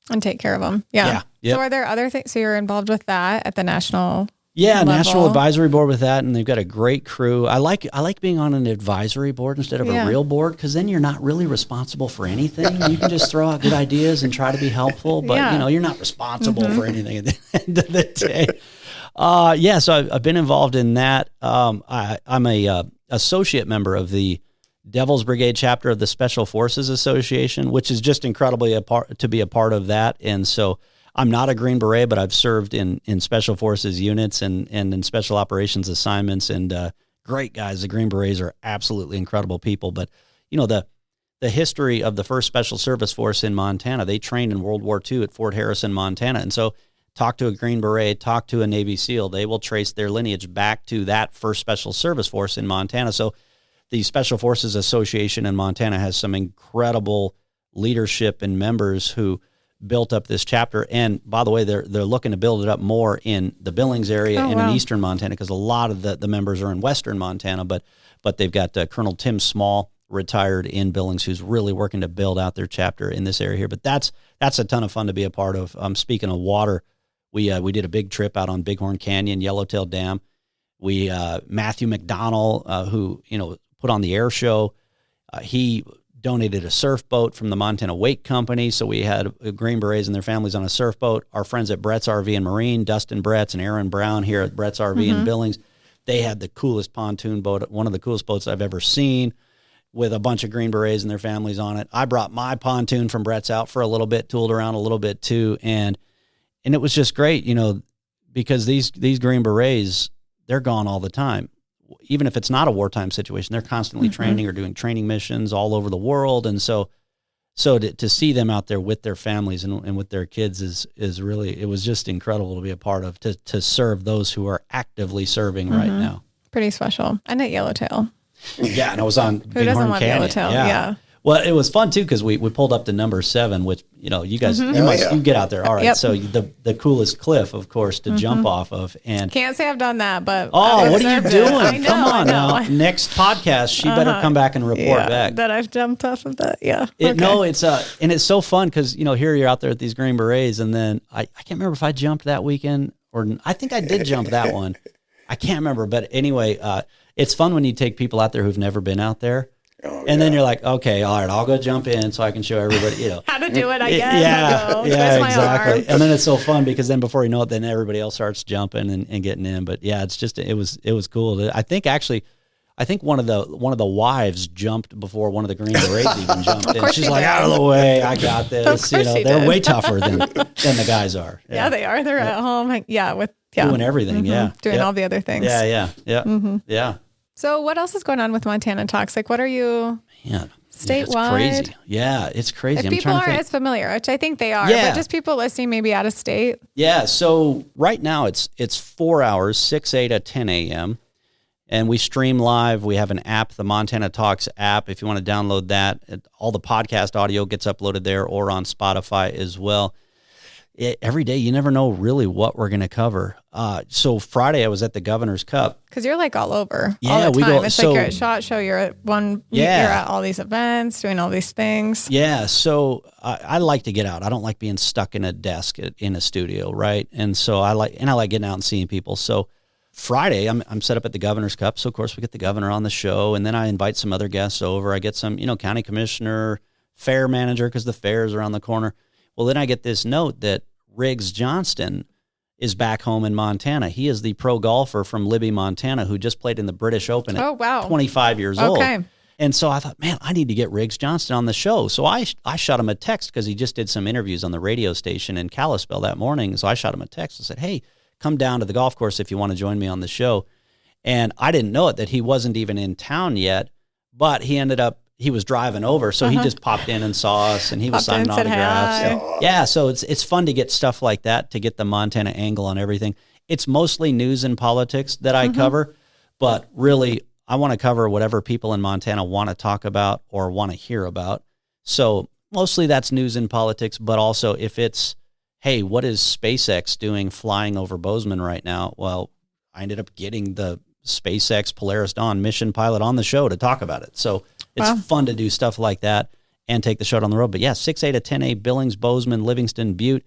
And take care of them. Yeah. Yep. So are there other things? So you're involved with that at the national level? National advisory board with that. And they've got a great crew. I like being on an advisory board instead of a real board, because then you're not really responsible for anything. You can just throw out good ideas and try to be helpful, but you're not responsible for anything at the end of the day. So I've been involved in that. I'm a associate member of the Devil's Brigade chapter of the Special Forces Association, which is just incredibly to be a part of that. And so I'm not a Green Beret, but I've served in Special Forces units and in Special Operations assignments, and great guys. The Green Berets are absolutely incredible people. But, the history of the 1st Special Service Force in Montana, they trained in World War II at Fort Harrison, Montana. And so talk to a Green Beret, talk to a Navy SEAL, they will trace their lineage back to that 1st Special Service Force in Montana. So the Special Forces Association in Montana has some incredible leadership and members who built up this chapter. And by the way, they're looking to build it up more in the Billings area and in eastern Montana, because a lot of the members are in western Montana, but they've got Colonel Tim Small, retired in Billings, who's really working to build out their chapter in this area here. But that's a ton of fun to be a part of. Speaking of water, we did a big trip out on Bighorn Canyon, Yellowtail Dam. We Matthew McDonnell, who put on the air show, he donated a surf boat from the Montana Wake Company. So we had Green Berets and their families on a surf boat. Our friends at Brett's RV and Marine, Dustin Bretz and Aaron Brown here at Brett's RV in Billings, they had the coolest pontoon boat, one of the coolest boats I've ever seen, with a bunch of Green Berets and their families on it. I brought my pontoon from Brett's out for a little bit, tooled around a little bit too, and it was just great, because these Green Berets, they're gone all the time. Even if it's not a wartime situation, they're constantly training or doing training missions all over the world. And so to see them out there with their families and with their kids is really, it was just incredible to be a part of, to serve those who are actively serving right now. Pretty special. And at Yellowtail. Yeah. And I was on Bighorn Canyon. Yellowtail? Yeah. Well, it was fun too, because we pulled up to number 7, which you guys you get out there. All right, so the coolest cliff, of course, to jump off of, and can't say I've done that, but what are you doing? Come on now. Next podcast, she better come back and report back that I've jumped off of that. Yeah, it's and it's so fun because here you're out there with these Green Berets, and then I can't remember if I jumped that weekend or I think I did jump that one. I can't remember, but anyway, it's fun when you take people out there who've never been out there. Then you're like, okay, all right, I'll go jump in so I can show everybody, how to do it, I guess. Yeah, exactly. And then it's so fun because then before you know it, then everybody else starts jumping and getting in. But yeah, it's just, it was cool. I think one of the wives jumped before one of the Green Berets even jumped in. She's like, out of the way, I got this. They're way tougher than the guys are. Yeah, they are. They're at home. Doing everything. Doing all the other things. Yeah. So what else is going on with Montana Talks? Like, what are you statewide. It's crazy. Yeah, it's crazy. If people aren't as familiar, which I think they are, but just people listening maybe out of state. Yeah, so right now it's 4 hours, 6 a to 10 a.m., and we stream live. We have an app, the Montana Talks app. If you want to download that, all the podcast audio gets uploaded there or on Spotify as well. Every day, you never know really what we're going to cover. So Friday, I was at the Governor's Cup. Because you're like all over Yeah, all the time. we go. It's So, like you're at SHOT Show, you're at you're at all these events, doing all these things. Yeah, so I like to get out. I don't like being stuck in a desk in a studio, right? And so I like getting out and seeing people. So Friday, I'm set up at the Governor's Cup. So of course we get the governor on the show, and then I invite some other guests over. I get some, county commissioner, fair manager, because the fair is around the corner. Well, then I get this note that Riggs Johnston is back home in Montana. He is the pro golfer from Libby, Montana, who just played in the British Open at 25 years old. And so I thought, man, I need to get Riggs Johnston on the show. So I shot him a text because he just did some interviews on the radio station in Kalispell that morning. So I shot him a text and said, hey, come down to the golf course if you want to join me on the show. And I didn't know it, that he wasn't even in town yet, but he was driving over, so he just popped in and saw us, and he was signing autographs. Yeah, so it's fun to get stuff like that, to get the Montana angle on everything. It's mostly news and politics that I cover, but really I want to cover whatever people in Montana want to talk about or want to hear about. So mostly that's news and politics, but also if it's, hey, what is SpaceX doing flying over Bozeman right now? Well, I ended up getting the SpaceX Polaris Dawn mission pilot on the show to talk about it. So it's fun to do stuff like that and take the show on the road. But yeah, 6 a to 10 a, Billings, Bozeman, Livingston, Butte.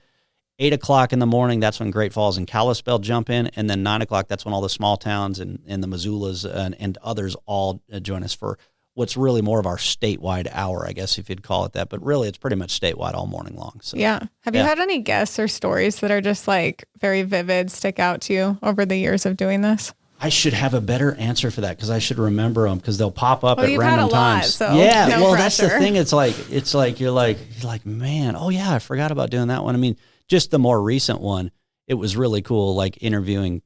8 o'clock in the morning, that's when Great Falls and Kalispell jump in. And then 9 o'clock, that's when all the small towns and the Missoulas and others all join us for what's really more of our statewide hour, I guess, if you'd call it that. But really, it's pretty much statewide all morning long. So yeah. Have you had any guests or stories that are just like very vivid, stick out to you over the years of doing this? I should have a better answer for that because I should remember them because they'll pop up at random times. So yeah, no well, pressure. That's the thing. It's like you're like, man, oh yeah, I forgot about doing that one. I mean, just the more recent one, it was really cool, like interviewing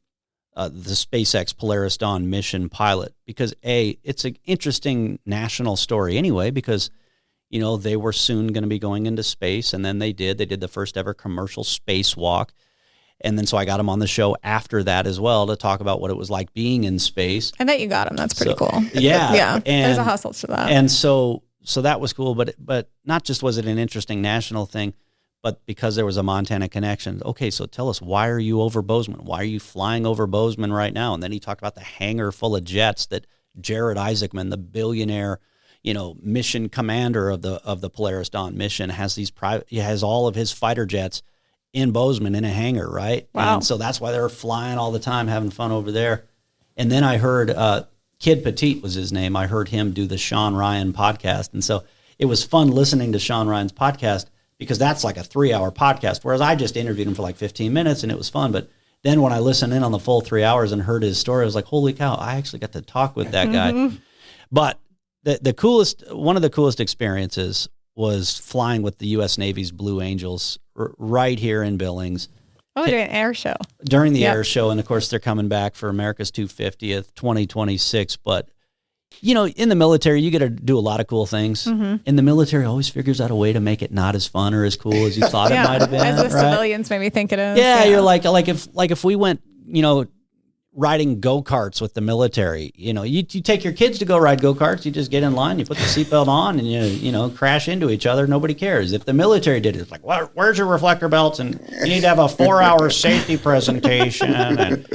the SpaceX Polaris Dawn mission pilot because it's an interesting national story anyway because they were soon going to be going into space, and then they did the first ever commercial spacewalk. And then so I got him on the show after that as well to talk about what it was like being in space. I bet you got him. That's pretty cool. Yeah. Yeah. And there's a hustle to that. And so that was cool. But not just was it an interesting national thing, but because there was a Montana connection. Okay, so tell us, why are you over Bozeman? Why are you flying over Bozeman right now? And then he talked about the hangar full of jets that Jared Isaacman, the billionaire, mission commander of the Polaris Dawn mission, he has all of his fighter jets in Bozeman in a hangar, right? Wow. And so that's why they're flying all the time, having fun over there. And then I heard Kid Petite was his name. I heard him do the Sean Ryan podcast. And so it was fun listening to Sean Ryan's podcast because that's like a 3-hour podcast, whereas I just interviewed him for like 15 minutes and it was fun. But then when I listened in on the full 3 hours and heard his story, I was like, holy cow, I actually got to talk with that guy. But one of the coolest experiences was flying with the U.S. Navy's Blue Angels right here in Billings. Oh, during an air show. During the air show. And, of course, they're coming back for America's 250th, 2026. But, in the military, you get to do a lot of cool things. Mm-hmm. And the military always figures out a way to make it not as fun or as cool as you thought it might have been. As the civilians maybe think it is. Yeah, you're like if we went, riding go-karts with the military, you take your kids to go ride go-karts, you just get in line, you put the seatbelt on and you crash into each other. Nobody cares. If the military did it, it's like, where's your reflector belts? And you need to have a 4-hour safety presentation and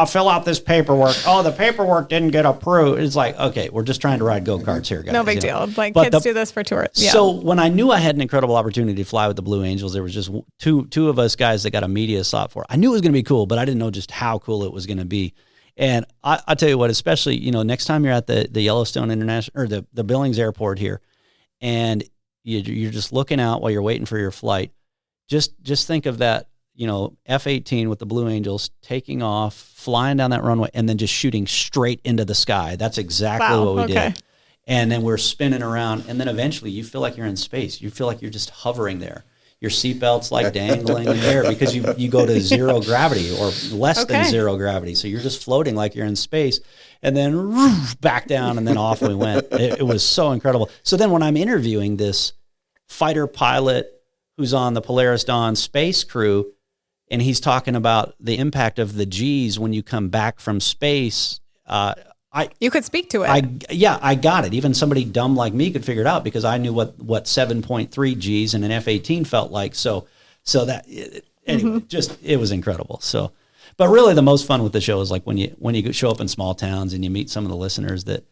fill out this paperwork. Oh, the paperwork didn't get approved. It's like, okay, we're just trying to ride go-karts here, guys. No big deal. Like kids do this for tours. Yeah. So when I knew I had an incredible opportunity to fly with the Blue Angels, there was just two of us guys that got a media slot for it. I knew it was going to be cool, but I didn't know just how cool it was going to be. And I tell you what, especially, next time you're at the Yellowstone International or the Billings Airport here, and you're just looking out while you're waiting for your flight, just think of that, F-18 with the Blue Angels taking off, flying down that runway, and then just shooting straight into the sky. That's exactly what we did. And then we're spinning around, and then eventually you feel like you're in space. You feel like you're just hovering there. your seatbelt's like dangling in the air because you go to zero gravity or less than zero gravity. So you're just floating like you're in space, and then back down, and then off we went. It was so incredible. So then when I'm interviewing this fighter pilot who's on the Polaris Dawn space crew, and he's talking about the impact of the G's when you come back from space, you could speak to it. I got it. Even somebody dumb like me could figure it out because I knew what 7.3 G's in an F-18 felt like. So that anyway, it was incredible. So, but really the most fun with the show is like when you show up in small towns and you meet some of the listeners that,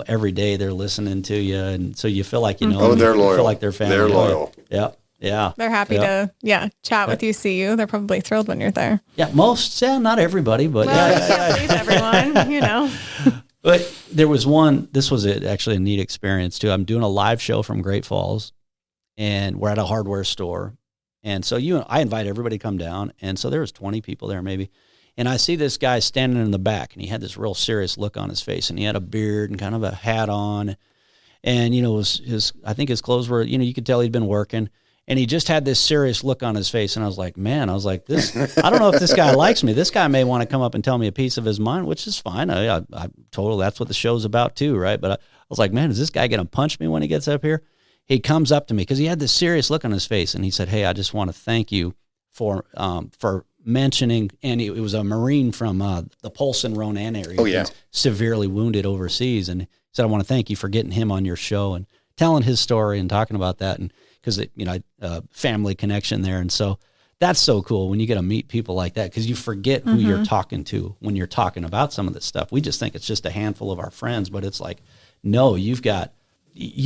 every day they're listening to you, and so you feel like they're loyal. You feel like they're family. They're loyal. Yep. Yeah. They're happy to chat with you, see you. They're probably thrilled when you're there. Yeah, not everybody, but please everyone, But there was one, this was actually a neat experience too. I'm doing a live show from Great Falls, and we're at a hardware store. And so I invite everybody to come down. And so there was 20 people there maybe. And I see this guy standing in the back, and he had this real serious look on his face, and he had a beard and kind of a hat on. And, I think his clothes were, you could tell he'd been working. And he just had this serious look on his face. And I was like, this, I don't know if this guy likes me. This guy may want to come up and tell me a piece of his mind, which is fine. I totally, that's what the show's about too, right? But I was like, man, is this guy going to punch me when he gets up here? He comes up to me because he had this serious look on his face. And he said, hey, I just want to thank you for mentioning, and it was a Marine from the Polson Ronan area. Oh, yeah. Severely wounded overseas. And he said, I want to thank you for getting him on your show and telling his story and talking about that. And because family connection there. And so that's so cool when you get to meet people like that, because you forget who you're talking to when you're talking about some of this stuff. We just think it's just a handful of our friends, but it's like, no, you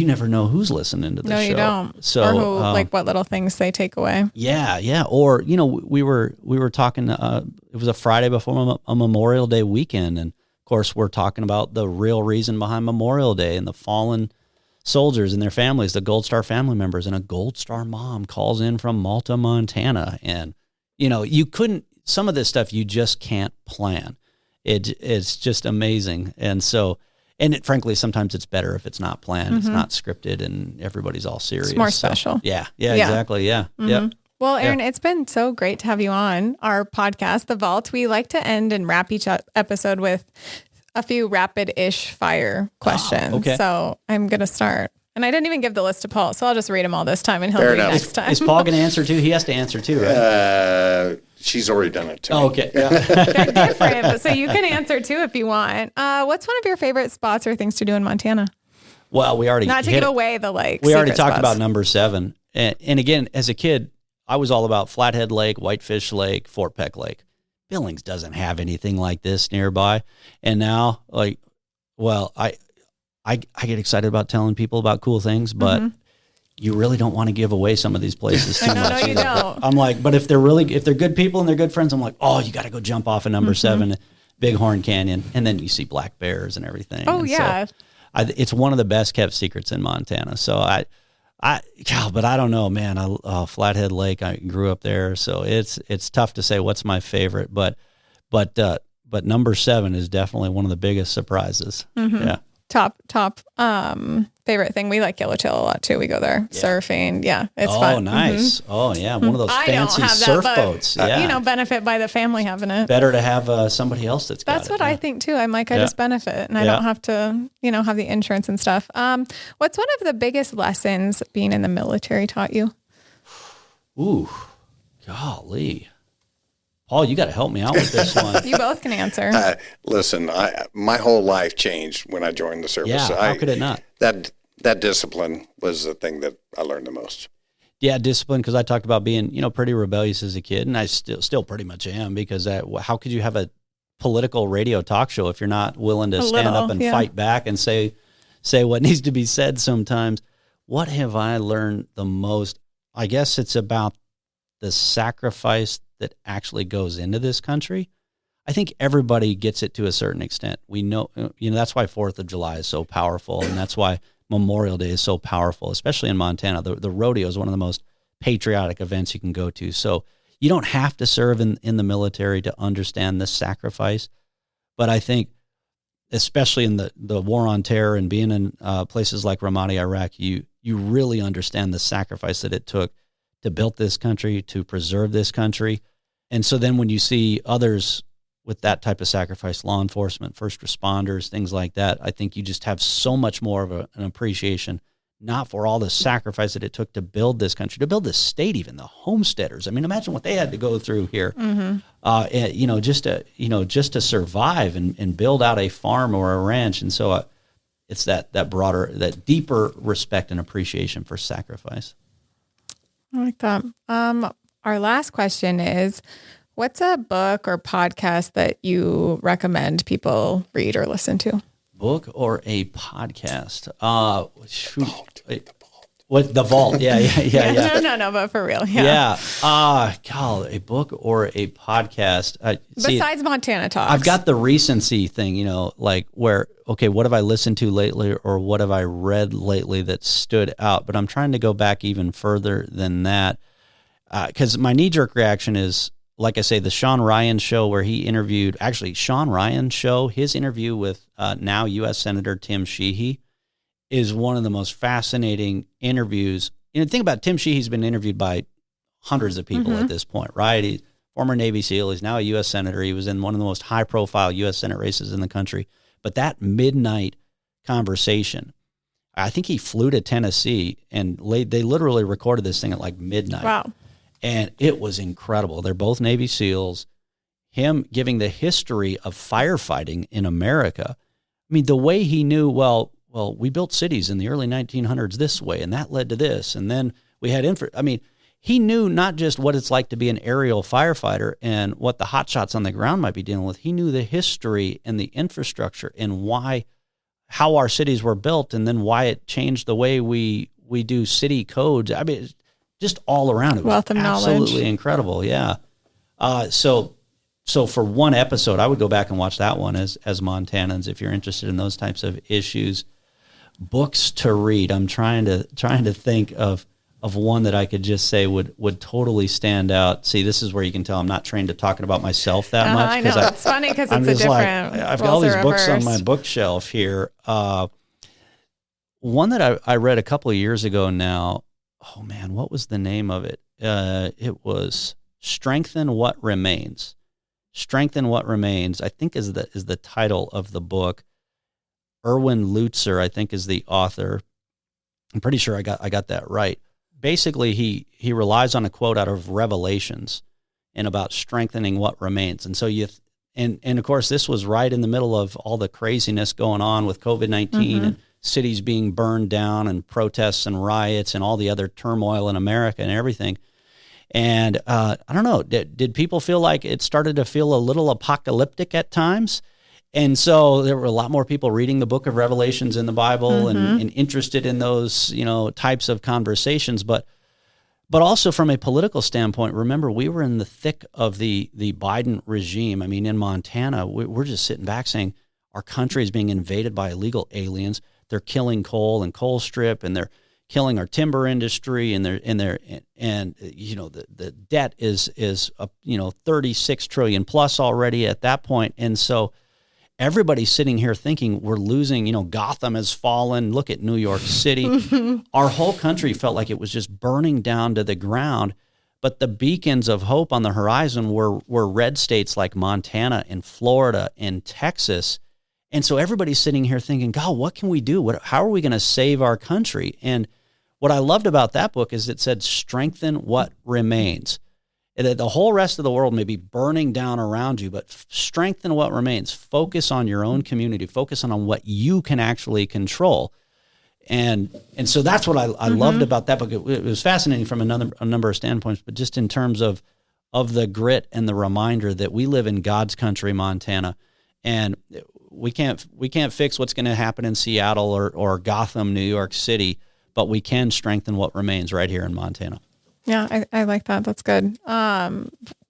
never know who's listening to this show. No, you don't. So, or who, what little things they take away. Yeah. Or, we were talking, it was a Friday before a Memorial Day weekend. And of course we're talking about the real reason behind Memorial Day and the fallen soldiers and their families, the Gold Star family members. And a Gold Star mom calls in from Malta, Montana. And, some of this stuff you just can't plan. It's just amazing. And so, frankly, sometimes it's better if it's not planned. It's not scripted and everybody's all serious. It's more special. Yeah, exactly. Yeah. Yep. Well, Aaron, it's been so great to have you on our podcast, The Vault. We like to end and wrap each episode with a few rapid-ish fire questions. Okay. So I'm going to start. And I didn't even give the list to Paul, so I'll just read them all this time and he'll read next time. Is Paul going to answer too? He has to answer too, right? She's already done it too. Oh, okay. They're different, but so you can answer too if you want. What's one of your favorite spots or things to do in Montana? Well, we already not to give away the we already talked spots. about number 7. And again, as a kid, I was all about Flathead Lake, Whitefish Lake, Fort Peck Lake. Billings doesn't have anything like this nearby. And now, I get excited about telling people about cool things, but you really don't want to give away some of these places too much. No, you don't. I'm like, but if they're good people and they're good friends, I'm like, oh, you got to go jump off of number 7, Bighorn Canyon. And then you see black bears and everything. Oh, and yeah. So it's one of the best kept secrets in Montana. So but I don't know, man. Flathead Lake, I grew up there. So it's tough to say what's my favorite, but number 7 is definitely one of the biggest surprises. Yeah. Top favorite thing. We like Yellowtail a lot too. We go there surfing. Yeah, it's fun. Oh, nice. Oh, yeah. One of those fancy surf boats. Yeah. Benefit by the family having it. Better to have somebody else that's got it. That's what I think too. I'm like, I just benefit and I don't have to, have the insurance and stuff. What's one of the biggest lessons being in the military taught you? Ooh, golly. Paul, you got to help me out with this one. You both can answer. Listen, my whole life changed when I joined the service. Yeah, how could it not? That discipline was the thing that I learned the most. Yeah, discipline, because I talked about being, pretty rebellious as a kid, and I still pretty much am, because how could you have a political radio talk show if you're not willing to stand up and fight back and say what needs to be said sometimes? What have I learned the most? I guess it's about the sacrifice that actually goes into this country. I think everybody gets it to a certain extent. We know, that's why 4th of July is so powerful, and that's why Memorial Day is so powerful, especially in Montana. The rodeo is one of the most patriotic events you can go to. So you don't have to serve in the military to understand the sacrifice. But I think, especially in the war on terror and being in places like Ramadi, Iraq, you really understand the sacrifice that it took to build this country, to preserve this country. And so then when you see others with that type of sacrifice, law enforcement, first responders, things like that, I think you just have so much more of an appreciation, not for all the sacrifice that it took to build this country, to build this state, even the homesteaders. I mean, imagine what they had to go through here, just to survive and build out a farm or a ranch. And so it's that broader, that deeper respect and appreciation for sacrifice. I like that. Our last question is, what's a book or podcast that you recommend people read or listen to? Book or a podcast? What, The Vault? Yeah. No, but for real. Yeah. A book or a podcast. Besides Montana Talks. I've got the recency thing, like where, okay, what have I listened to lately or what have I read lately that stood out? But I'm trying to go back even further than that. Because my knee-jerk reaction is, like I say, the Sean Ryan show where he interviewed, Sean Ryan show, his interview with now U.S. Senator Tim Sheehy is one of the most fascinating interviews. Think about Tim Sheehy's been interviewed by hundreds of people at this point, right? He's former Navy SEAL. He's now a U.S. Senator. He was in one of the most high-profile U.S. Senate races in the country. But that midnight conversation, I think he flew to Tennessee, and they literally recorded this thing at like midnight. Wow. And it was incredible. They're both Navy SEALs. Him giving the history of firefighting in America. I mean, the way he knew, well, we built cities in the early 1900s this way, and that led to this. And then we had he knew not just what it's like to be an aerial firefighter and what the hotshots on the ground might be dealing with. He knew the history and the infrastructure and how our cities were built, and then why it changed the way we do city codes. I mean, just all around. It was wealth of absolutely knowledge. incredible. Yeah. So for one episode, I would go back and watch that one as Montanans, if you're interested in those types of issues. Books to read. I'm trying to think of one that I could just say would totally stand out. See, this is where you can tell I'm not trained to talking about myself that much. I know. It's funny because it's a different. I've got all these books on my bookshelf here. One that I read a couple of years ago now. Oh man, what was the name of it? It was Strengthen What Remains. Strengthen What Remains, I think is the title of the book. Erwin Lutzer, I think, is the author. I'm pretty sure I got that right. Basically, he relies on a quote out of Revelations and about strengthening what remains. And so and of course, this was right in the middle of all the craziness going on with COVID-19 and cities being burned down and protests and riots and all the other turmoil in America and everything. And I don't know, did people feel like it started to feel a little apocalyptic at times? And so there were a lot more people reading the book of Revelations in the Bible and interested in those, types of conversations. But also from a political standpoint, remember, we were in the thick of the Biden regime. I mean, in Montana, we're just sitting back saying our country is being invaded by illegal aliens. They're killing coal and Colstrip, and they're killing our timber industry, and the debt is 36 trillion plus already at that point. And so everybody's sitting here thinking we're losing, Gotham has fallen. Look at New York City. Our whole country felt like it was just burning down to the ground. But the beacons of hope on the horizon were red states like Montana and Florida and Texas. And so everybody's sitting here thinking, God, what can we do? How are we going to save our country? And what I loved about that book is it said, strengthen what remains. The whole rest of the world may be burning down around you, but strengthen what remains. Focus on your own community. Focus on what you can actually control. And so that's what I loved about that book. It was fascinating from a number of standpoints, but just in terms of the grit and the reminder that we live in God's country, Montana, and we can't fix what's going to happen in Seattle or Gotham, New York City, but we can strengthen what remains right here in Montana. Yeah, I like that. That's good.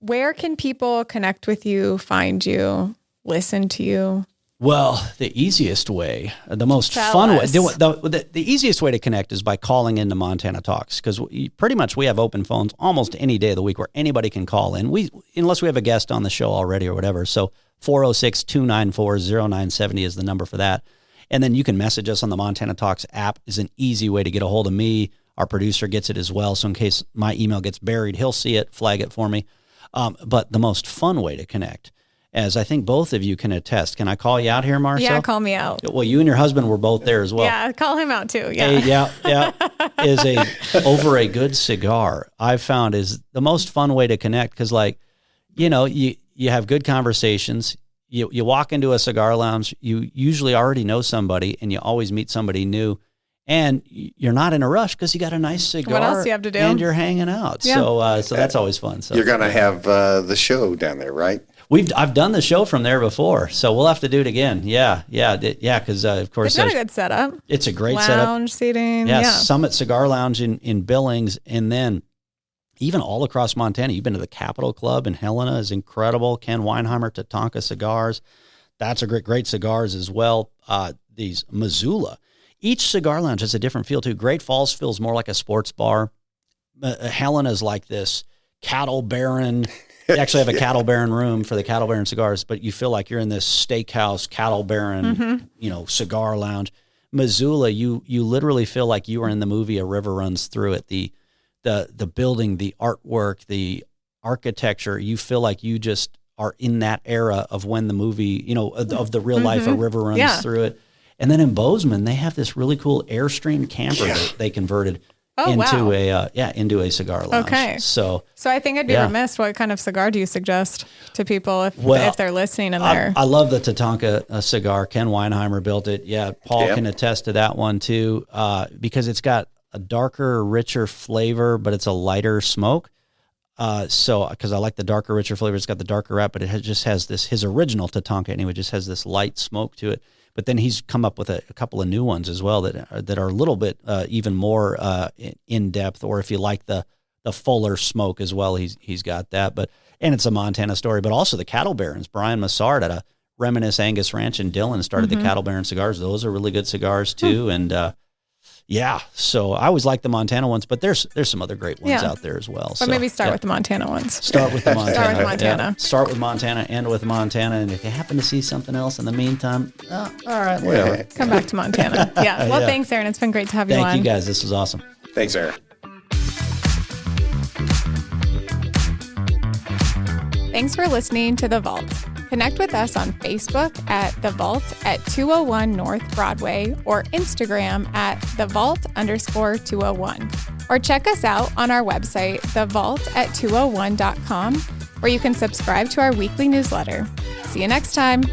Where can people connect with you, find you, listen to you? Well, the easiest way, the most fun way, the easiest way to connect is by calling into Montana Talks, because pretty much we have open phones almost any day of the week where anybody can call in. Unless we have a guest on the show already or whatever. So 406-294-0970 is the number for that. And then you can message us on the Montana Talks app. Is an easy way to get a hold of me, Our producer gets it as well. So in case my email gets buried, he'll see it, flag it for me. But the most fun way to connect, as I think both of you can attest. Can I call you out here, Marcel? Yeah, call me out. Well, you and your husband were both there as well. Yeah, call him out too. Yeah. Is over a good cigar, I've found is the most fun way to connect. Cause you have good conversations. You walk into a cigar lounge, you usually already know somebody and you always meet somebody new. And you're not in a rush because you got a nice cigar. What else do you have to do? And you're hanging out. Yeah. So that's always fun. So you're going to have the show down there, right? I've done the show from there before, so we'll have to do it again. Yeah. Because of course, it's got a good setup. It's a great setup. Lounge seating. Yeah. Summit Cigar Lounge in Billings, and then even all across Montana. You've been to the Capitol Club in Helena is incredible. Ken Weinheimer, Tatanka Cigars, that's a great cigars as well. These Missoula. Each cigar lounge has a different feel too. Great Falls feels more like a sports bar. Helena's like this cattle baron. They actually have a cattle baron room for the cattle baron cigars, but you feel like you're in this steakhouse cattle baron, cigar lounge. Missoula, you literally feel like you are in the movie A River Runs Through It. The building, the artwork, the architecture, you feel like you just are in that era of when the movie, of the real life A River Runs Through It. And then in Bozeman, they have this really cool Airstream camper that they converted into a cigar lounge. Okay. So I think I'd be remiss. What kind of cigar do you suggest to people if they're listening in there? I love the Tatanka cigar. Ken Weinheimer built it. Yeah, Paul can attest to that one too, because it's got a darker, richer flavor, but it's a lighter smoke. Because I like the darker, richer flavor, it's got the darker wrap, but just has this. His original Tatanka anyway just has this light smoke to it. But then he's come up with a couple of new ones as well that are a little bit even more in depth. Or if you like the fuller smoke as well, he's got that. And it's a Montana story, but also the cattle barons. Brian Massard at a Reminisce Angus Ranch in Dillon started the Cattle Baron cigars. Those are really good cigars too. And so I always like the Montana ones, but there's some other great ones out there as well. But maybe start with the Montana ones. Start with the Montana. Start with Montana. Yeah. Start with Montana, end with Montana. And if you happen to see something else in the meantime, all right, whatever. Come back to Montana. Yeah. Well, thanks, Aaron. It's been great to have you on. Thank you, guys. This was awesome. Thanks, Aaron. Thanks for listening to The Vault. Connect with us on Facebook at The Vault at 201 North Broadway or Instagram at TheVault_201. Or check us out on our website, thevault@201.com, where you can subscribe to our weekly newsletter. See you next time.